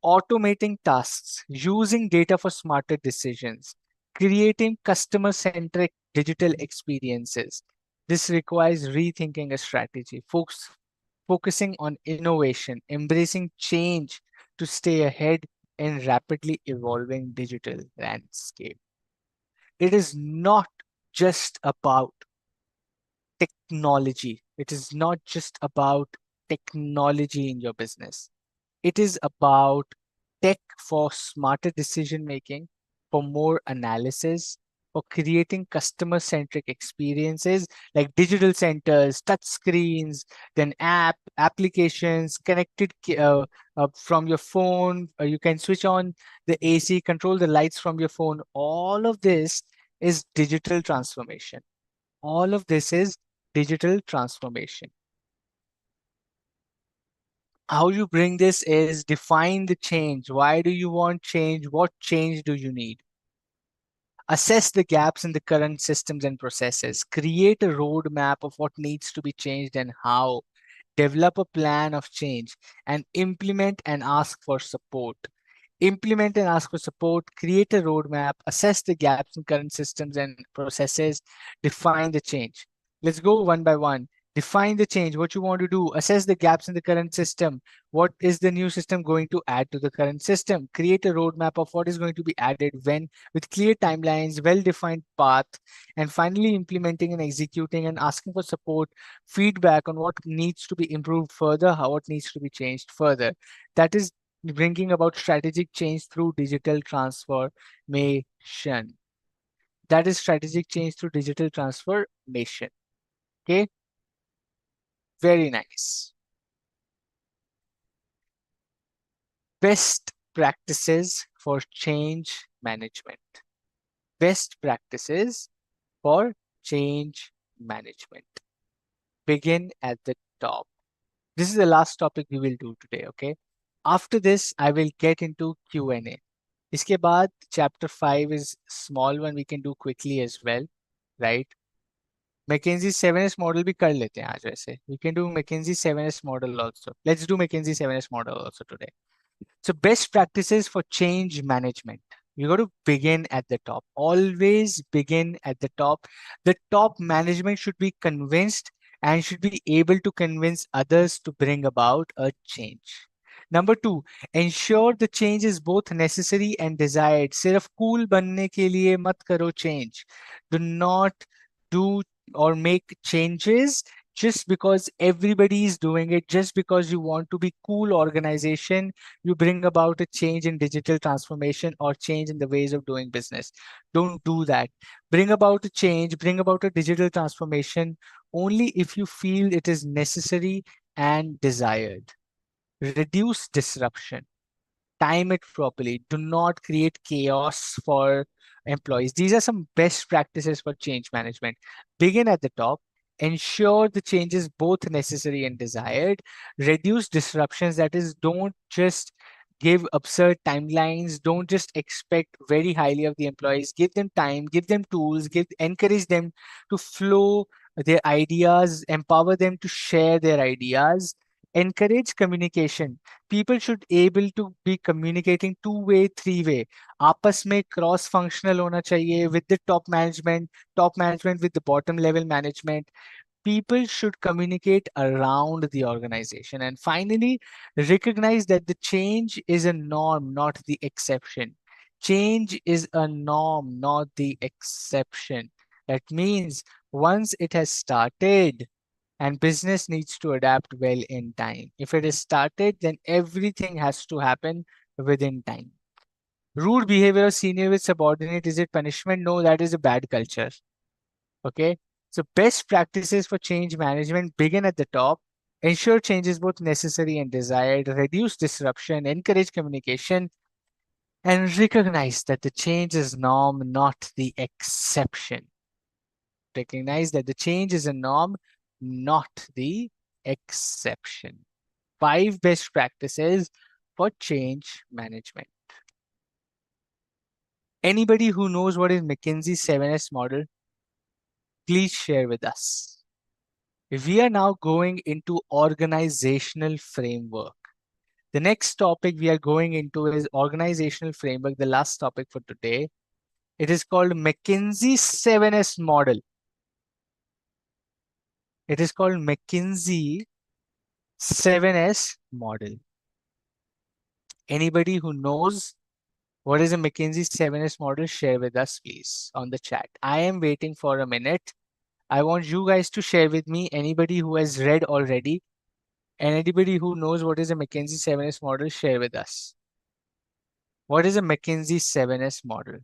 Automating tasks, using data for smarter decisions, creating customer centric digital experiences. This requires rethinking a strategy, focusing on innovation, embracing change to stay ahead in rapidly evolving digital landscape. It is not just about technology. It is not just about technology in your business. It is about tech for smarter decision making, for more analysis, for creating customer centric experiences like digital centers, touch screens, then applications connected from your phone. You can switch on the AC, control the lights from your phone. All of this is digital transformation. All of this is digital transformation. How you bring this is define the change. Why do you want change? What change do you need? Assess the gaps in the current systems and processes. Create a roadmap of what needs to be changed and how. Develop a plan of change and implement and ask for support. Implement and ask for support, create a roadmap, assess the gaps in current systems and processes, define the change. Let's go one by one. Define the change, what you want to do, assess the gaps in the current system. What is the new system going to add to the current system? Create a roadmap of what is going to be added when, with clear timelines, well-defined path, and finally implementing and executing and asking for support, feedback on what needs to be improved further, how what needs to be changed further. That is bringing about strategic change through digital transformation. That is strategic change through digital transformation. Okay, very nice. Best practices for change management. Best practices for change management. Begin at the top. This is the last topic we will do today, okay? After this, I will get into Q&A. इसके बाद chapter 5 is small one, we can do quickly as well, right? McKinsey 7S model भी कर लेते हैं आज वैसे. We can do McKinsey 7S model also. Let's do McKinsey 7S model also today. So best practices for change management. You got to begin at the top. Always begin at the top. The top management should be convinced and should be able to convince others to bring about a change. Number two, ensure the change is both necessary and desired. सिर्फ cool बनने के लिए मत करो change. Do not do or make changes just because everybody is doing it, just because you want to be cool organization. You bring about a change in digital transformation or change in the ways of doing business. Don't do that. Bring about a change, bring about a digital transformation only if you feel it is necessary and desired. Reduce disruption. time it properly. Do not create chaos for employees. These are some best practices for change management. Begin at the top. Ensure the changes both necessary and desired. Reduce disruptions. That is, don't just give absurd timelines. Don't just expect very highly of the employees. Give them time. Give them tools. Encourage them to flow their ideas. Empower them to share their ideas. Encourage communication. People should able to be communicating two way, three way. आपस में cross functional होना चाहिए with the top management with the bottom level management. People should communicate around the organization. And finally, recognize that the change is a norm, not the exception. Change is a norm, not the exception. That means once it has started, and business needs to adapt well in time. If it is started, then everything has to happen within time. Rude behavior of senior with subordinate, is it punishment? No, that is a bad culture. Okay. So best practices for change management begin at the top. Ensure change is both necessary and desired. Reduce disruption. Encourage communication. And recognize that the change is norm, not the exception. Recognize that the change is a norm, not the exception. 5 best practices for change management. Anybody who knows what is McKinsey 7S model, please share with us. We are now going into organizational framework. The next topic we are going into is organizational framework, the last topic for today. It is called McKinsey 7S model. It is called McKinsey 7S model. Anybody who knows what is a McKinsey 7S model, share with us, please, on the chat. I am waiting for a minute. I want you guys to share with me, anybody who has read already and anybody who knows what is a McKinsey 7S model, share with us. What is a McKinsey 7S model?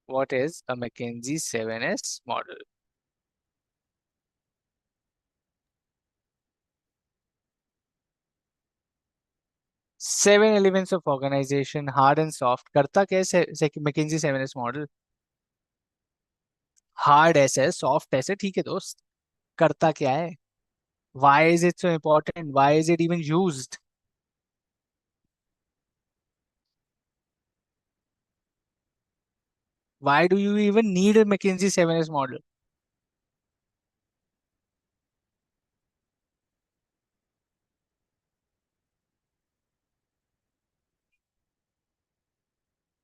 What is a McKinsey 7S model? Seven elements of organization, hard and soft. करता कैसे McKinsey 7S model? Hard ऐसे, soft ऐसे, ठीक है दोस्त. करता क्या है? Why is it so important? Why is it even used? Why do you even need a McKinsey 7S model?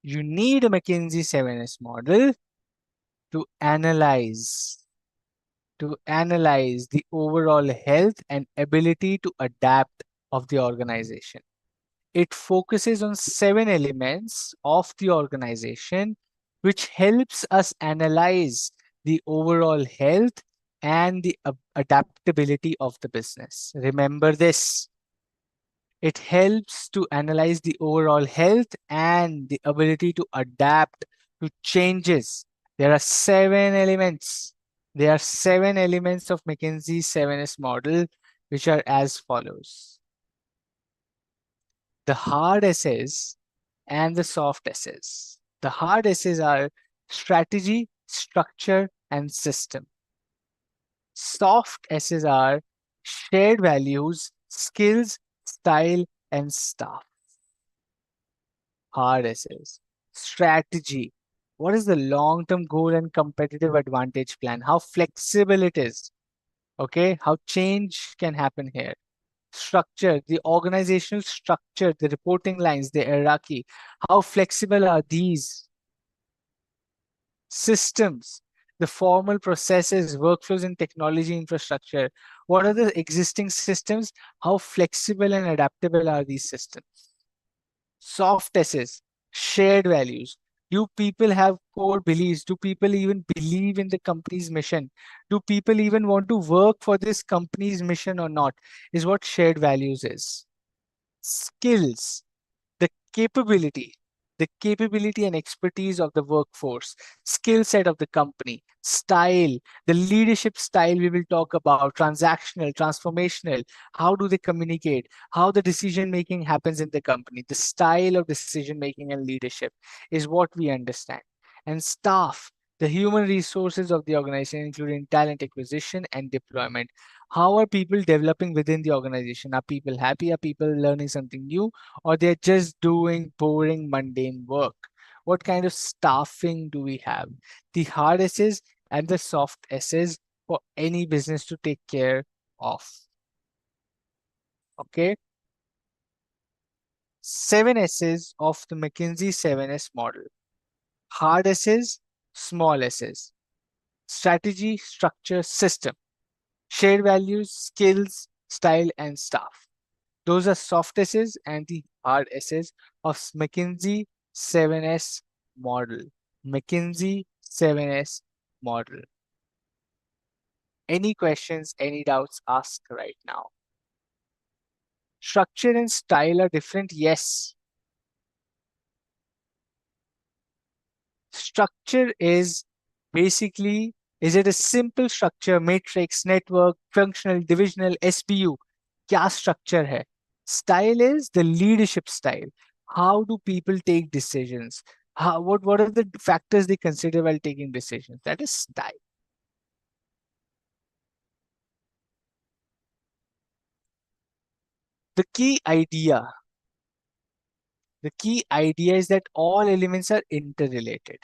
You need a McKinsey 7S model to analyze the overall health and ability to adapt of the organization. It focuses on 7 elements of the organization, which helps us analyze the overall health and the adaptability of the business. Remember this. It helps to analyze the overall health and the ability to adapt to changes. There are 7 elements. There are 7 elements of McKinsey 7S model, which are as follows. The hard essays and the soft essays. The hard essays are strategy, structure, and system. Soft essays are shared values, skills, style, and staff. Hard essays. Strategy. What is the long-term goal and competitive advantage plan? How flexible it is. Okay, how change can happen here. Structure, the organizational structure, the reporting lines, the hierarchy. How flexible are these? Systems, the formal processes, workflows, and technology infrastructure. What are the existing systems? How flexible and adaptable are these systems? Soft essays, shared values. Do people have core beliefs? Do people even believe in the company's mission? Do people even want to work for this company's mission or not? Is what shared values is. Skills, the capability. the capability and expertise of the workforce, skill set of the company, style, the leadership style we will talk about, transactional, transformational, how do they communicate, how the decision making happens in the company, the style of decision making and leadership is what we understand. And staff, the human resources of the organization, including talent acquisition and deployment. How are people developing within the organization? Are people happy? Are people learning something new? Or they're just doing boring, mundane work? What kind of staffing do we have? The hard S's and the soft S's for any business to take care of. Okay. 7 S's of the McKinsey 7S model. Hard S's, small S's. Strategy, structure, system. Shared values, skills, style, and staff. Those are soft S's and the hard S's of McKinsey 7S model. McKinsey 7S model. Any questions, any doubts, ask right now. Structure and style are different, yes. Structure is basically, is it a simple structure, matrix, network, functional, divisional, SBU? क्या structure है? Style is the leadership style. How do people take decisions? What are the factors they consider while taking decisions? That is style. The key idea, the key idea is that all elements are interrelated.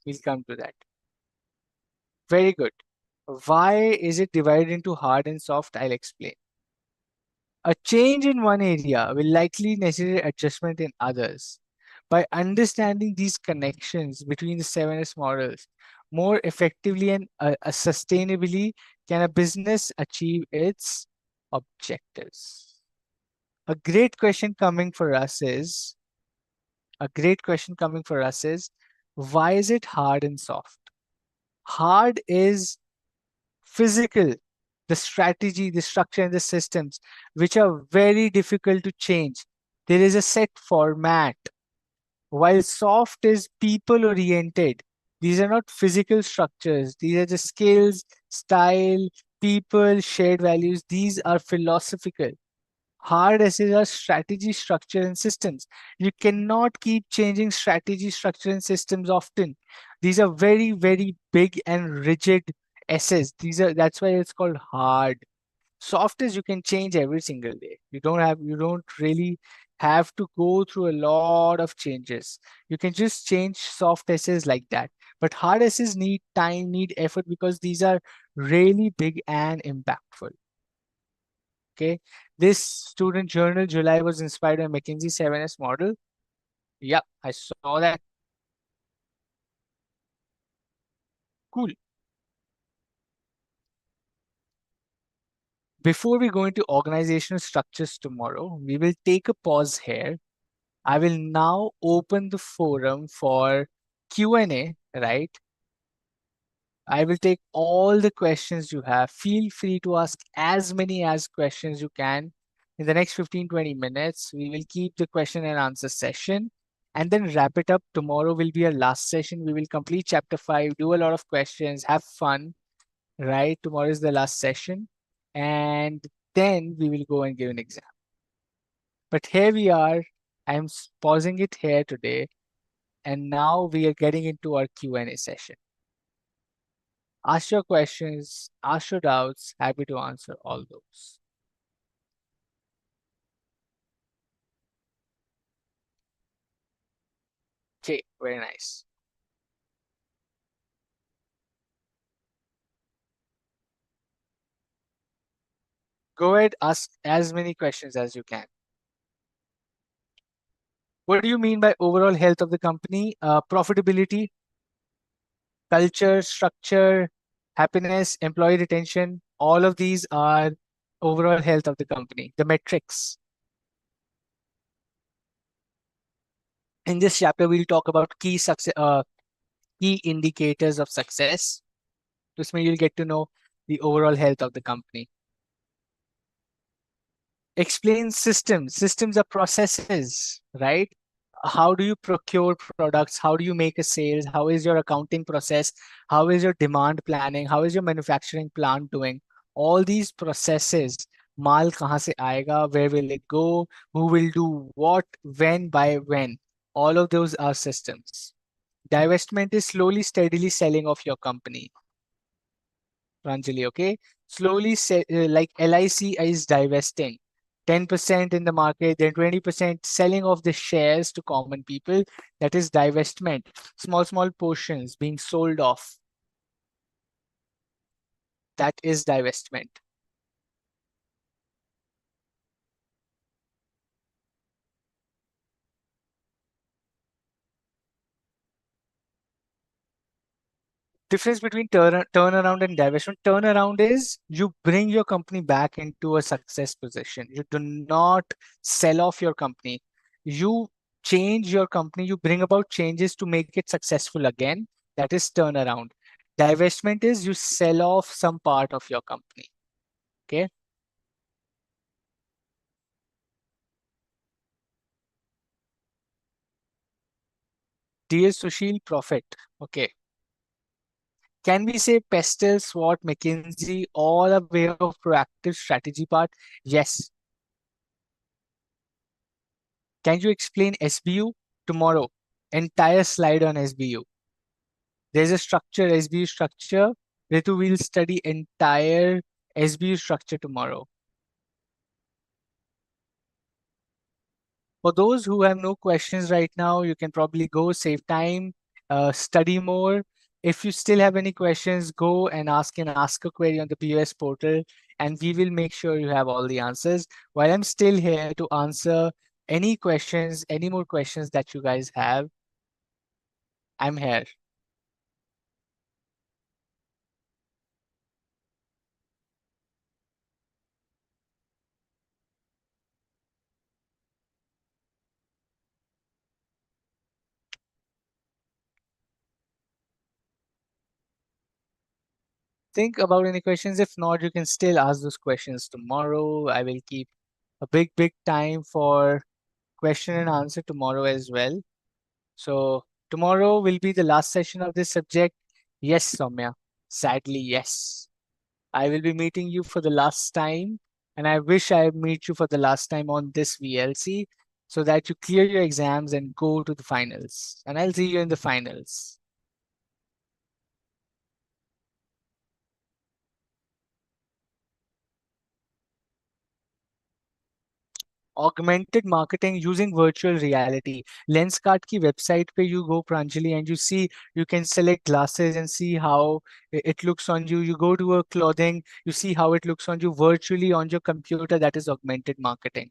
We'll come to that. Very good. Why is it divided into hard and soft? I'll explain. A change in one area will likely necessitate adjustment in others. By understanding these connections between the 7S models more effectively and sustainably, can a business achieve its objectives? A great question coming for us is, why is it hard and soft? Hard is physical, the strategy, the structure, and the systems, which are very difficult to change. There is a set format. While soft is people oriented, these are not physical structures. These are the skills, style, people, shared values. These are philosophical. Hard essays are strategy, structure, and systems. You cannot keep changing strategy, structure, and systems often. These are very, very big and rigid essays. That's why it's called hard. Soft is you can change every single day. You don't really have to go through a lot of changes. You can just change soft essays like that. But hard essays need time, need effort because these are really big and impactful. Okay. This student journal, July, was inspired by McKinsey 7S model. Yep, I saw that. Cool. Before we go into organizational structures tomorrow, we will take a pause here. I will now open the forum for Q&A, right? I will take all the questions you have. Feel free to ask as many as questions you can. In the next 15-20 minutes, we will keep the question and answer session and then wrap it up. Tomorrow will be our last session. We will complete chapter 5, do a lot of questions, have fun, right? Tomorrow is the last session. And then we will go and give an exam. But here we are. I'm pausing it here today. And now we are getting into our Q&A session. Ask your questions, ask your doubts, happy to answer all those. Okay, very nice. Go ahead, ask as many questions as you can. What do you mean by overall health of the company? Profitability, culture, structure, happiness, employee retention, all of these are overall health of the company, the metrics. In this chapter, we'll talk about key success, key indicators of success. This way you'll get to know the overall health of the company. Explain systems. Systems are processes, right? how do you procure products, how do you make a sales, how is your accounting process, how is your demand planning, how is your manufacturing plant doing, all these processes, maal kahan se aayega, where will it go, who will do what, when, by when, all of those are systems. Divestment is slowly steadily selling off your company, Ranjali, okay? Slowly, like LIC is divesting 10% in the market, then 20% selling off the shares to common people. That is divestment. Small, small portions being sold off. That is divestment. Difference between turnaround and divestment. Turnaround is you bring your company back into a success position. You do not sell off your company. You change your company. You bring about changes to make it successful again. That is turnaround. Divestment is you sell off some part of your company. Okay. Dear Sushil, profit. Okay. Can we say Pestle, SWOT, McKinsey, all a way of proactive strategy part? Yes. Can you explain SBU tomorrow? Entire slide on SBU. There's a structure, SBU structure. Ritu will study entire SBU structure tomorrow. For those who have no questions right now, you can probably go save time, study more. If you still have any questions, go and ask a query on the POS portal, and we will make sure you have all the answers. While I'm still here to answer any questions, any more questions that you guys have, I'm here. Think about any questions. If not, you can still ask those questions tomorrow. I will keep a big time for question and answer tomorrow as well. So tomorrow will be the last session of this subject. Yes, Soumya. Sadly, yes. I will be meeting you for the last time, and I wish I meet you for the last time on this VLC so that you clear your exams and go to the finals. And I'll see you in the finals. Augmented marketing using virtual reality. Lenskart की website पे you go, Pranjali, and you see, you can select glasses and see how it looks on you. You go to a clothing, you see how it looks on you virtually on your computer. That is augmented marketing.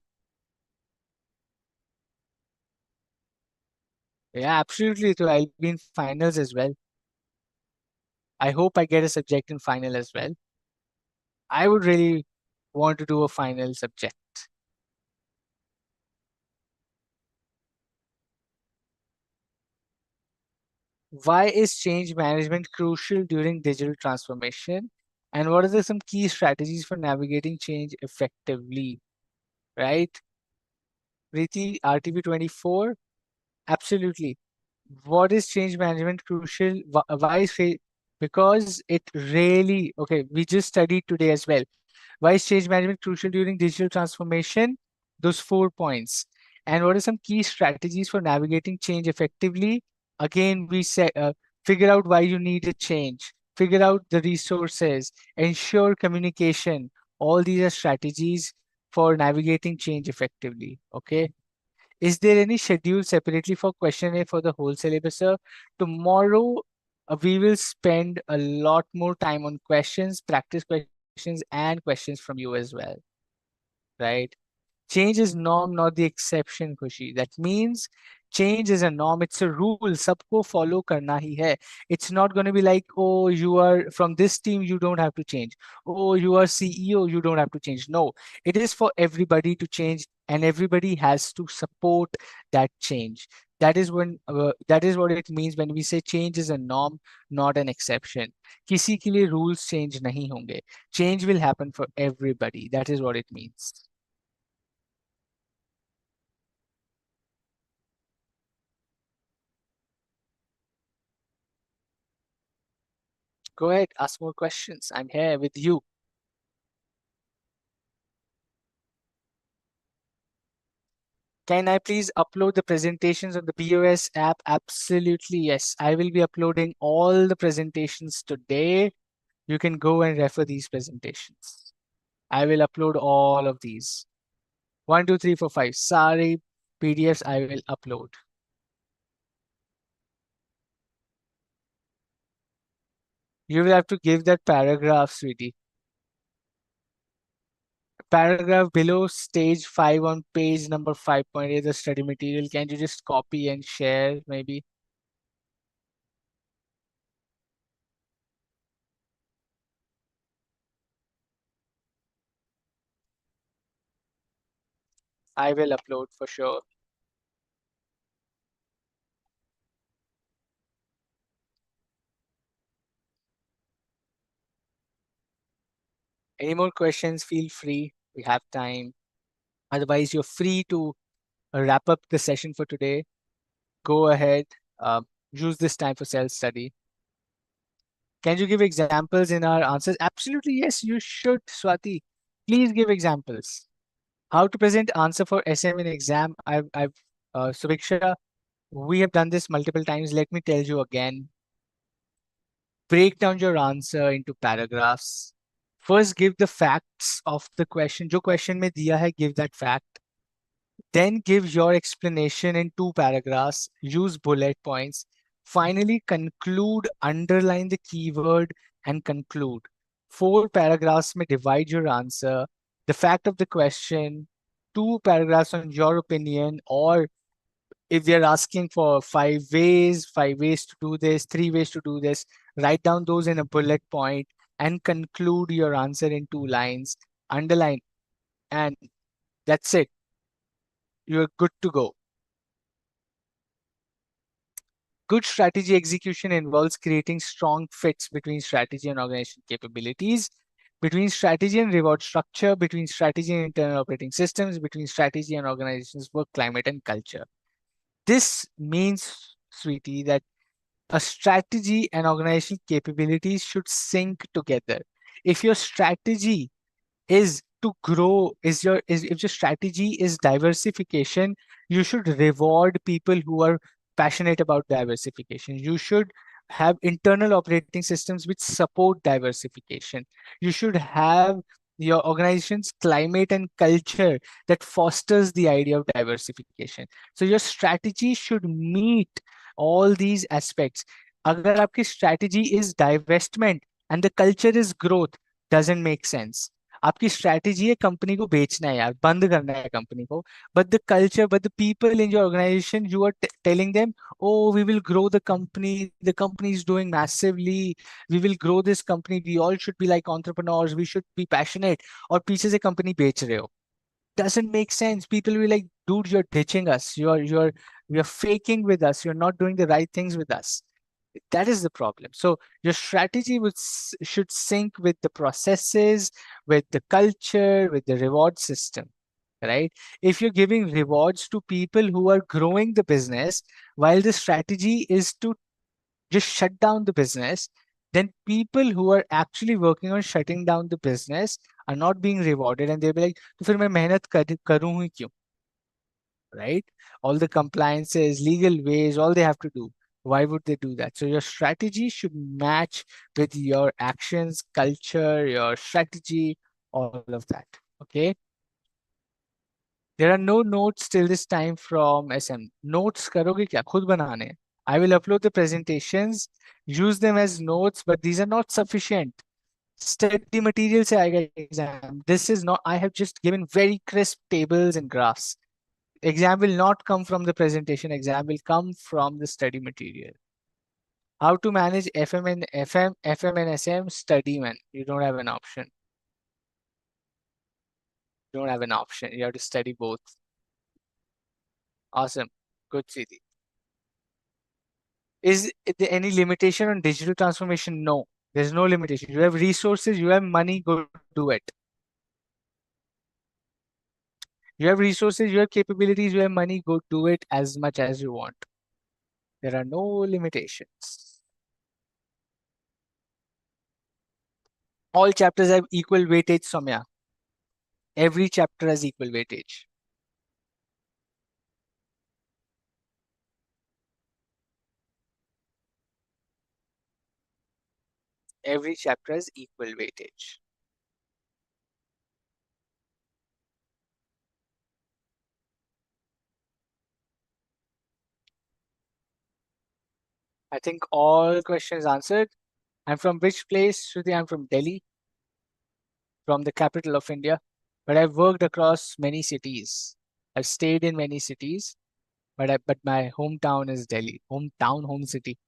Yeah, absolutely. So I'll be in finals as well. I hope I get a subject in final as well. I would really want to do a final subject. Why is change management crucial during digital transformation? And what are some key strategies for navigating change effectively? Right? Preeti, RTP 24? Absolutely. What is change management crucial? Why is because it really, okay, we just studied today as well. Why is change management crucial during digital transformation? Those 4 points. And what are some key strategies for navigating change effectively? Again, we say figure out why you need a change, figure out the resources, ensure communication. All these are strategies for navigating change effectively. Okay. Is there any schedule separately for question A for the whole syllabus, sir? Tomorrow, we will spend a lot more time on questions, practice questions, and questions from you as well, right? Change is norm, not the exception, Khushi. That means change is a norm. It's a rule. Sabko follow karna hi hai. It's not going to be like, oh, you are from this team, you don't have to change. Oh, you are CEO, you don't have to change. No, it is for everybody to change, and everybody has to support that change. That is what it means when we say change is a norm, not an exception. किसी के लिए rules change नहीं होंगे. Change will happen for everybody. That is what it means. Go ahead, ask more questions. I'm here with you. Can I please upload the presentations on the BOS app? Absolutely, yes. I will be uploading all the presentations today. You can go and refer these presentations. I will upload all of these. 1, 2, 3, 4, 5. Sorry, PDFs I will upload. You will have to give that paragraph, sweetie. Paragraph below stage 5 on page number 5.8, the study material. Can you just copy and share maybe? I will upload for sure. Any more questions? Feel free. We have time. Otherwise, you're free to wrap up the session for today. Go ahead. Use this time for self-study. Can you give examples in our answers? Absolutely, yes, you should, Swati. Please give examples. How to present answer for SM in exam. Subiksha, we have done this multiple times. Let me tell you again. Break down your answer into paragraphs. First, give the facts of the question. जो question में दिया है, give that fact. Then give your explanation in 2 paragraphs. Use bullet points. Finally, conclude, underline the keyword and conclude. 4 paragraphs may divide your answer. The fact of the question, 2 paragraphs on your opinion, or if they're asking for 5 ways to do this, 3 ways to do this, write down those in a bullet point and conclude your answer in 2 lines. Underline, and that's it. You're good to go. Good strategy execution involves creating strong fits between strategy and organization capabilities, between strategy and reward structure, between strategy and internal operating systems, between strategy and organization's work climate and culture. This means, sweetie, that a strategy and organizational capabilities should sync together. If your strategy is to grow, is if your strategy is diversification, you should reward people who are passionate about diversification. You should have internal operating systems which support diversification. You should have your organization's climate and culture that fosters the idea of diversification. So your strategy should meet all these aspects. अगर आपकी strategy is divestment and the culture is growth, doesn't make sense. आपकी strategy है company को बेचना है यार, बंद करना है कंपनी को, but the culture, but the people in your organisation, you are telling them, oh we will grow the company is doing massively, we will grow this company, we all should be like entrepreneurs, we should be passionate, और पीछे से company बेच रहे हो. Doesn't make sense. People will be like, dude, you're ditching us, you're faking with us, you're not doing the right things with us. That is the problem. So your strategy should sync with the processes, with the culture, with the reward system, right? If you're giving rewards to people who are growing the business while the strategy is to just shut down the business, then people who are actually working on shutting down the business are not being rewarded, and they'll be like, तो फिर मैं मेहनत करूं ही क्यों, right? All the compliances, legal ways, all they have to do. Why would they do that? So your strategy should match with your actions, culture, your strategy, all of that. Okay. There are no notes till this time from SM. Notes करोगे क्या? खुद बनाने हैं. I will upload the presentations, use them as notes, but these are not sufficient. Study material से आएगा exam. This is not, I have just given very crisp tables and graphs. Exam will not come from the presentation. Exam will come from the study material. How to manage FM and SM? Study, man. You don't have an option. You don't have an option. You have to study both. Awesome. Good, Siddhi. Is there any limitation on digital transformation? No, there's no limitation. You have resources, you have money, go do it. You have resources, you have capabilities, you have money, go do it as much as you want. There are no limitations. All chapters have equal weightage, Soumya. Every chapter has equal weightage. Every chapter has equal weightage. I think all questions answered. I'm from which place, Shruti? I'm from Delhi, from the capital of India, but I've worked across many cities. I've stayed in many cities, but my hometown is Delhi. Hometown, home city.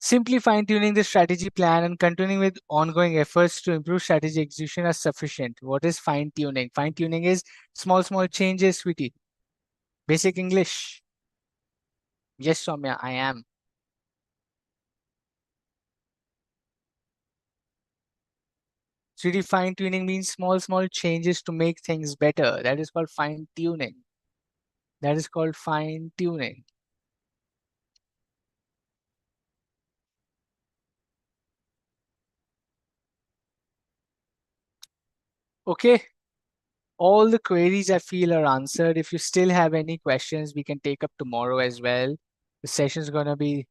Simply fine-tuning the strategy plan and continuing with ongoing efforts to improve strategy execution are sufficient. What is fine-tuning? Fine-tuning is small changes, sweetie. Basic English. Yes, Soumya, I am. Sweetie, fine-tuning means small changes to make things better. That is called fine-tuning. That is called fine-tuning. Okay, all the queries I feel are answered. If you still have any questions, we can take up tomorrow as well. The session is going to be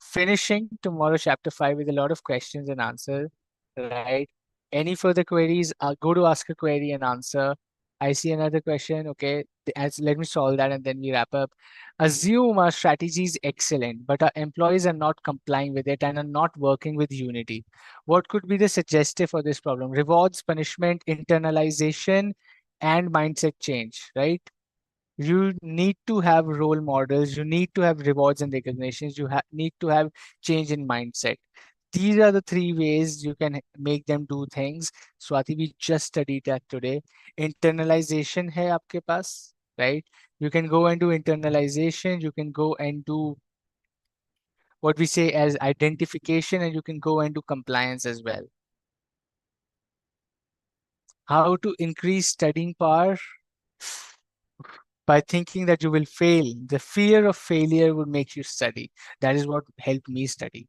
finishing tomorrow chapter 5 with a lot of questions and answers, right? Any further queries, go to ask a query and answer. I see another question. Okay, let me solve that and then we wrap up. Assume our strategy is excellent, but our employees are not complying with it and are not working with unity. What could be the suggestive for this problem? Rewards, punishment, internalization, and mindset change, right? You need to have role models, you need to have rewards and recognitions, need to have change in mindset. These are the three ways you can make them do things. Swati, we just studied that today. Internalization hai aapke paas, right? You can go and do internalization, you can go and do what we say as identification, and you can go and do compliance as well. How to increase studying power? By thinking that you will fail. The fear of failure would make you study. That is what helped me study.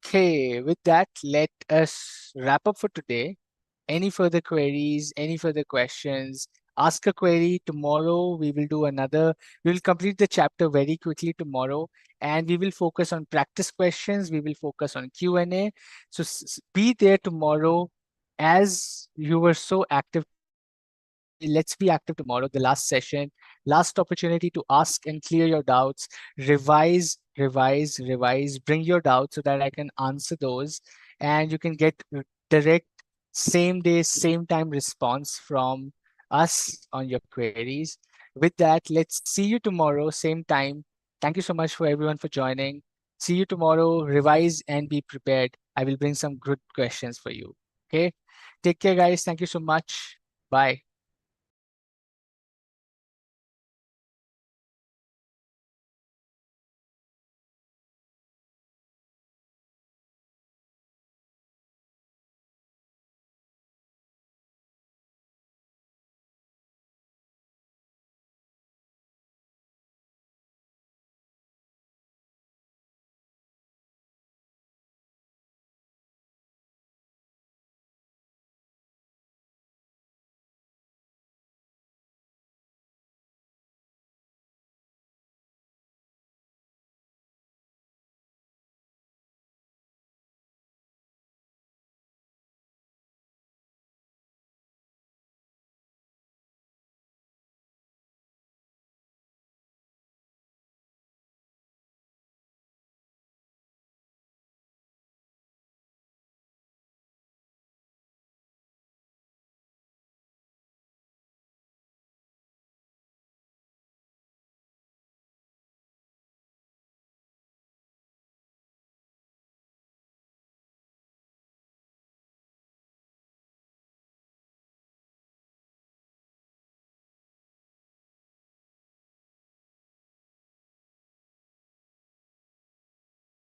Okay, with that, let us wrap up for today. Any further queries, any further questions, ask a query. Tomorrow we will do another. We will complete the chapter very quickly tomorrow, and we will focus on practice questions. We will focus on Q&A. So be there tomorrow. As you were so active, let's be active tomorrow, the last session, last opportunity to ask and clear your doubts. Revise, bring your doubts so that I can answer those, and you can get direct same day, same time response from us on your queries. With that, let's see you tomorrow, same time. Thank you so much for everyone for joining. See you tomorrow. Revise and be prepared. I will bring some good questions for you. Okay. Take care, guys. Thank you so much. Bye.